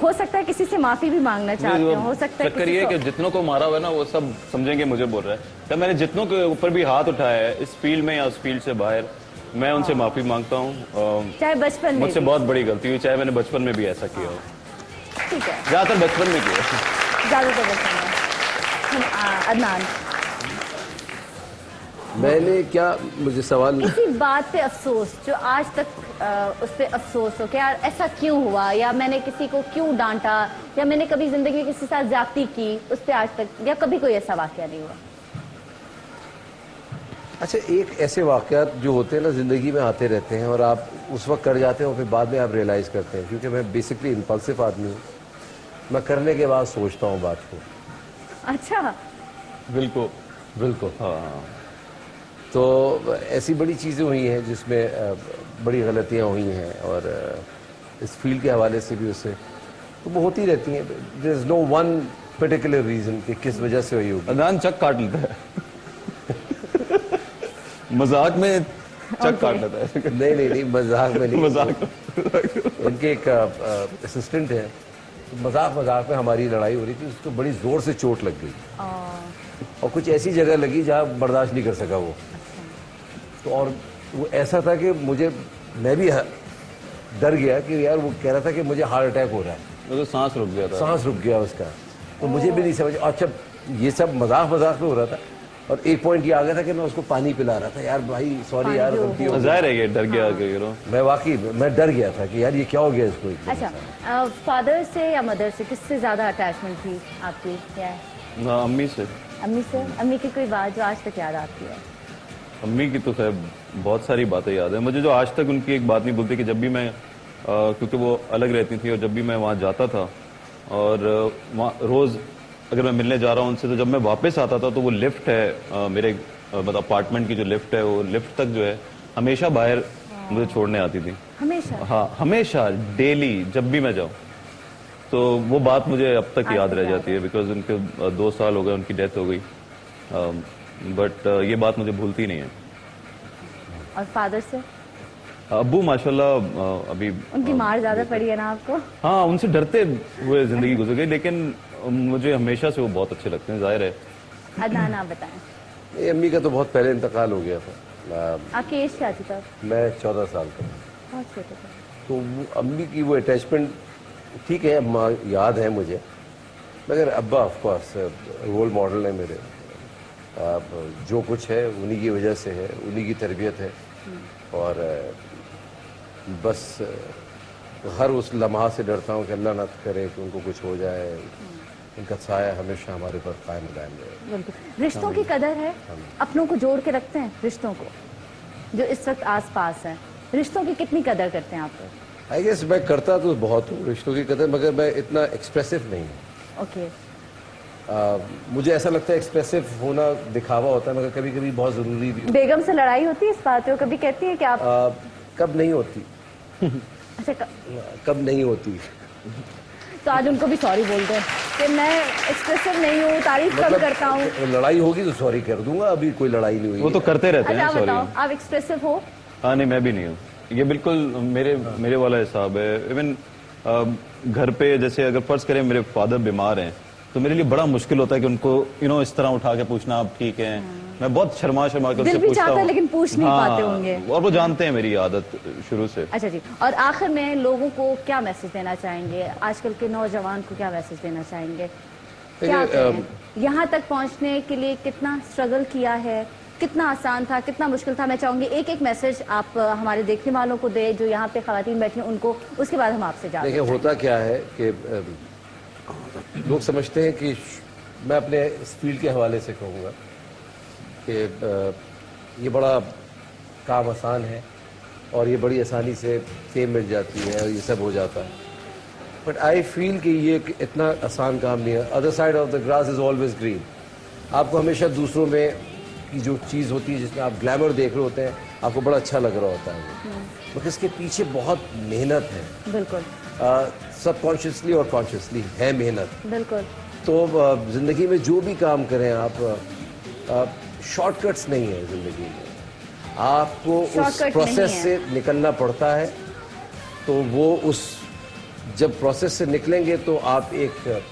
हो सकता है किसी से माफी भी मांगना चाहते हो सकता है चक्कर ये है कि जितनों को मारा हुआ है ना, वो सब समझेंगे मुझे बोल रहा है। तो मैंने जितनों के ऊपर भी हाथ उठाया है इस फील्ड में या उस फील्ड से बाहर, मैं उनसे माफी मांगता हूँ। चाहे बचपन में मुझसे भी। बहुत बड़ी गलती हुई, चाहे मैंने बचपन में भी ऐसा किया हो। ठीक है, ज्यादातर बचपन में किया। ज्यादातर बचपन में। अदनान, मैंने क्या, मुझे सवाल इसी बात पे अफसोस जो आज तक उस पे अफसोस हो कि यार ऐसा क्यों हुआ, या मैंने किसी को क्यों डांटा, या मैंने कभी जिंदगी में किसी के साथ ज्यादती की, उस पे आज तक या कभी कोई ऐसा वाकया नहीं हुआ? अच्छा, एक ऐसे वाक़यात जो होते हैं ना ज़िंदगी में आते रहते हैं और आप उस वक्त कर जाते हैं और फिर बाद में आप रियलाइज़ करते हैं, क्योंकि मैं बेसिकली इम्पल्सिव आदमी हूँ। मैं करने के बाद सोचता हूँ बात को। अच्छा, बिल्कुल हाँ। तो ऐसी बड़ी चीज़ें हुई हैं जिसमें बड़ी गलतियाँ हुई हैं, और इस फील्ड के हवाले से भी उससे तो वो होती रहती हैं। There is no one particular reason कि किस वजह से हुई होगी। अदनान चक काट लेता है। मजाक में चक काट लेता है। नहीं, मजाक में नहीं। मजाक इनके एक असिस्टेंट है, तो मजाक में हमारी लड़ाई हो रही थी, उसको बड़ी जोर से चोट लग गई और कुछ ऐसी जगह लगी जहाँ बर्दाश्त नहीं कर सका वो। तो और वो ऐसा था कि मैं भी डर गया कि यार वो कह रहा था कि मुझे हार्ट अटैक हो रहा है। तो सांस रुक गया था। सांस रुक गया उसका। तो मुझे भी नहीं समझ। अच्छा, ये सब मजाक में हो रहा था, और एक पॉइंट ये आ गया था कि मैं उसको पानी पिला रहा था। यार भाई सॉरी यार, गलती हो गई। जाहिर है ये डर गया कि मैं वाकई मैं डर गया था कि यार ये क्या हो गया इसको। अच्छा, फादर से या मदर से किससे ज्यादा अटैचमेंट थी आपकी? क्या है? अम्मी से। अम्मी से? अम्मी की कोई बात जो आज तक याद आती है? अम्मी की तो खैर बहुत सारी बातें याद है मुझे, जो आज तक उनकी एक बात नहीं भूलती कि जब भी मैं क्योंकि वो अलग रहती थी और जब भी मैं वहाँ जाता था और वहाँ रोज़ अगर मैं मिलने जा रहा हूँ उनसे, तो जब मैं वापस आता था तो वो लिफ्ट है मेरे मतलब अपार्टमेंट की जो लिफ्ट है, वो लिफ्ट तक जो है हमेशा बाहर मुझे छोड़ने आती थी। हमेशा? हाँ, हमेशा, डेली, जब भी मैं जाऊँ। तो वो बात मुझे अब तक याद रह जाती है, बिकॉज उनके 2 साल हो गए, उनकी डेथ हो गई, बट ये बात मुझे भूलती नहीं है। और फादर से? अब्बू माशाल्लाह अभी उनकी मार ज्यादा पड़ी है ना आपको? हाँ, उनसे डरते हुए जिंदगी गुजर गई, लेकिन मुझे हमेशा से वो बहुत अच्छे लगते हैं, जाहिर है। अदनान आप बताएं। अम्मी का तो बहुत पहले इंतकाल हो गया था। आपकी एज क्या थी तब? मैं 14 साल का। बहुत छोटे थे। तो अम्मी की वो अटैचमेंट ठीक है, अम्मा याद है मुझे, मगर अब्बा ऑफ कोर्स रोल मॉडल है मेरे। जो कुछ है उन्हीं की वजह से है, उन्हीं की तरबियत है, और बस हर उस लम्हा से डरता हूँ कि अल्लाह ना करे कि उनको कुछ हो जाए। उनका साया हमेशा हमारे पर कायम रहे। बिल्कुल। रिश्तों की कदर है? अपनों को जोड़ के रखते हैं रिश्तों को जो इस वक्त आस पास है? रिश्तों की कितनी कदर करते हैं आप लोग? आई गेस मैं करता तो बहुत हूँ रिश्तों की कदर, मगर मैं इतना एक्सप्रेसिव नहीं हूँ। ओके। मुझे ऐसा लगता है एक्सप्रेसिव होना दिखावा होता है, मगर कभी कभी बहुत ज़रूरी भी। बेगम से लड़ाई होती है इस बात पे? कभी कहती है कि आप कब नहीं होती। अच्छा, कब नहीं होती। तो आज उनको भी सॉरी बोल दें कि मैं एक्सप्रेसिव नहीं हूँ, तारीफ कम करता हूँ। लड़ाई होगी तो सॉरी कर दूंगा, अभी कोई लड़ाई नहीं हुई। वो तो करते रहते हैं। अच्छा बताओ, आप एक्सप्रेसिव हो? हाँ, नहीं मैं भी नहीं हूँ, ये बिल्कुल मेरे वाला हिसाब है। इवन घर पे जैसे अगर फर्ज करें मेरे फादर बीमार हैं, तो मेरे लिए बड़ा मुश्किल होता है कि उनको इस तरह उठा के पूछना आप ठीक हैं। मैं बहुत शर्मा के उनसे पूछता हूँ, लेकिन पूछ नहीं पाते होंगे, और वो जानते हैं मेरी आदत शुरू से। अच्छा जी, और आखिर में लोगों को क्या मैसेज देना चाहेंगे? आजकल के नौजवान को क्या मैसेज देना चाहेंगे? क्या यहाँ तक पहुँचने के लिए कितना स्ट्रगल किया है, कितना आसान था, कितना मुश्किल था? मैं चाहूंगी एक एक मैसेज आप हमारे देखने वालों को दे, जो यहाँ पे खवातीन बैठी हैं उनको, उसके बाद हम आपसे जाते हैं। देखिए होता क्या है कि लोग समझते हैं कि मैं अपने इस फील्ड के हवाले से कहूँगा कि ये बड़ा काम आसान है और ये बड़ी आसानी से फेम मिल जाती है और ये सब हो जाता है, बट आई फील कि ये इतना आसान काम नहीं है। Other side of the grass is always green. आपको हमेशा दूसरों में की जो चीज़ होती है जिसमें आप ग्लैमर देख रहे होते हैं, आपको बड़ा अच्छा लग रहा होता है, मगर इसके पीछे बहुत मेहनत है। बिल्कुल सबकॉन्शियसली और कॉन्शियसली है मेहनत। बिल्कुल। तो ज़िंदगी में जो भी काम करें आप, शॉर्टकट्स नहीं है ज़िंदगी में, आपको उस Shortcut प्रोसेस नहीं से निकलना पड़ता है। तो वो उस जब प्रोसेस से निकलेंगे तो आप एक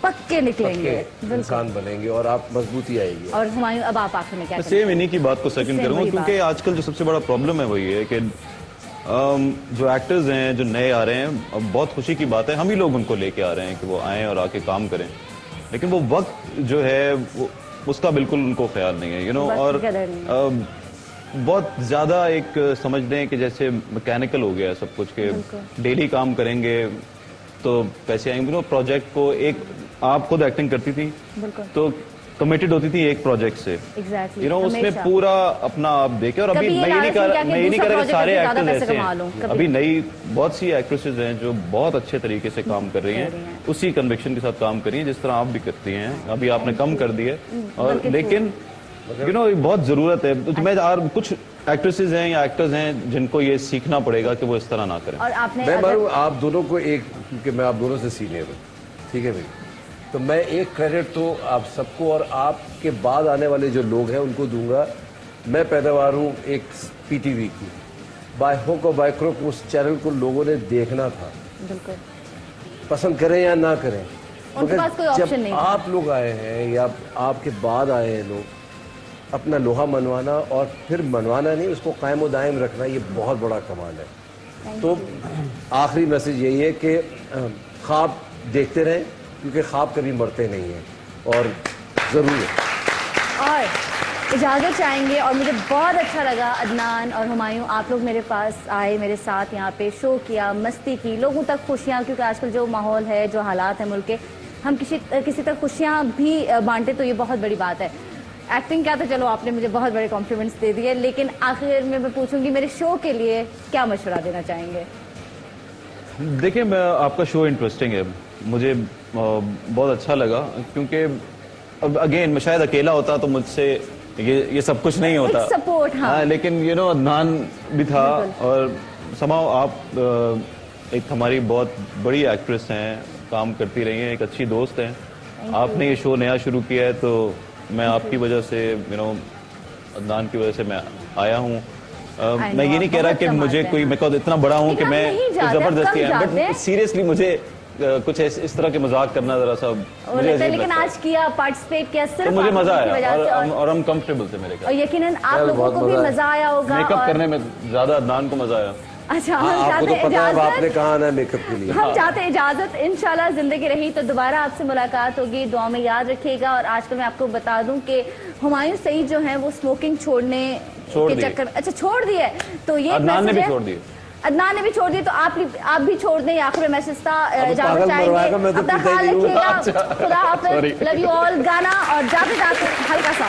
पक्के निकलेंगे। पक्के इंसान बनेंगे और आप मजबूती आएगी। और हुमायूं, अब आप आखिर में क्या सेम इन्हीं की बात को सेकंड Same करूंगा, वही क्योंकि आजकल जो सबसे बड़ा प्रॉब्लम है वही है कि जो एक्टर्स हैं जो नए आ रहे हैं, अब बहुत खुशी की बात है, हम ही लोग उनको लेके आ रहे हैं कि वो आएं और आके काम करें, लेकिन वो वक्त जो है वो उसका बिल्कुल उनको ख्याल नहीं है, और बहुत ज्यादा एक समझ लें कि जैसे मैकेनिकल हो गया सब कुछ के डेली काम करेंगे तो पैसे आएंगे। प्रोजेक्ट को एक आप खुद एक्टिंग करती थी तो कमिटेड होती थी एक प्रोजेक्ट से, Exactly, उसमें पूरा अपना आप देखे। और अभी मैं ये नहीं कह रहा कि सारे एक्टर्स ऐसे हैं, अभी नई बहुत सी एक्ट्रेसेस हैं जो बहुत अच्छे तरीके से काम कर रही हैं, उसी कन्विक्शन के साथ काम कर रही हैं जिस तरह आप भी करती हैं। अभी आपने कम कर दी है, और लेकिन बहुत जरूरत है। तो मैं कुछ एक्ट्रेसेस हैं या एक्टर्स हैं जिनको ये सीखना पड़ेगा कि वो इस तरह ना करें। और आपने मैं मानूं आप दोनों को एक, क्योंकि मैं आप दोनों से सीनियर हूँ, ठीक है भाई, तो मैं एक क्रेडिट तो आप सबको और आपके बाद आने वाले जो लोग हैं उनको दूंगा। मैं पैदावार हूँ एक पीटीवी की, बाय हुक और बाय क्रुक उस चैनल को लोगों ने देखना था, बिल्कुल पसंद करें या ना करें, उनके पास कोई ऑप्शन नहीं। आप लोग आए हैं या आपके बाद आए हैं लोग, अपना लोहा मनवाना और फिर मनवाना नहीं, उसको कायम दायम रखना, ये बहुत बड़ा कमाल है। तो आखिरी मैसेज यही है कि ख्वाब देखते रहें, क्योंकि ख्वाब कभी मरते नहीं हैं और ज़रूर है। और इजाज़त चाहेंगे, और मुझे बहुत अच्छा लगा अदनान और हुमायूं, आप लोग मेरे पास आए, मेरे साथ यहाँ पे शो किया, मस्ती की, लोगों तक खुशियाँ, क्योंकि आजकल जो माहौल है, जो हालात हैं मुल्क के, हम किसी तक खुशियाँ भी बांटे तो ये बहुत बड़ी बात है। एक्टिंग क्या, तो चलो आपने मुझे बहुत बड़े कॉम्प्लीमेंट्स दे दिए, लेकिन आखिर में मैं पूछूंगी मेरे शो के लिए क्या मशवरा देना चाहेंगे? देखिए, मैं आपका शो इंटरेस्टिंग है, मुझे बहुत अच्छा लगा, क्योंकि अब अगेन मैं शायद अकेला होता तो मुझसे ये सब कुछ नहीं होता, सपोर्ट। हाँ, लेकिन अदनान भी था, और समाओ आप एक हमारी बहुत बड़ी एक्ट्रेस हैं, काम करती रही हैं, एक अच्छी दोस्त हैं। आपने ये शो नया शुरू किया है तो मैं आपकी वजह से अदनान की वजह से मैं आया हूँ। मैं ये नहीं कह रहा कि मुझे कोई, मैं इतना बड़ा हूँ कि मैं जबरदस्ती है, बट सीरियसली मुझे कुछ इस तरह के मजाक करना जरा सा मुझे, लेकिन आज किया, पार्टिसिपेट किया, सिर्फ तो मुझे मजा आया और हम कंफर्टेबल थे मेरे, और यकीनन आप लोगों को भी मजा आया होगा। मेकअप करने में ज्यादा अदनान को मजा आया। अच्छा, आपको तो पता है आपने कहा ना मेकअप के लिए। हम चाहते हैं इजाजत, इंशाल्लाह जिंदगी रही तो दोबारा आपसे मुलाकात होगी, दुआ में याद रखिएगा। और आजकल मैं आपको बता दूं कि हुमायूं सईद जो हैं वो स्मोकिंग छोड़ने के चक्कर, अच्छा छोड़ दिए, तो ये अदनान ने भी छोड़ दिए, अदनान ने भी छोड़ दिए, तो आप भी छोड़ दें। आखिर मैसेज था, इजाजत चाहेंगे, अपना ख्याल रखिएगा, खुदा हाफिज, लव यू ऑल। गाना और जाते जाते हल्का सा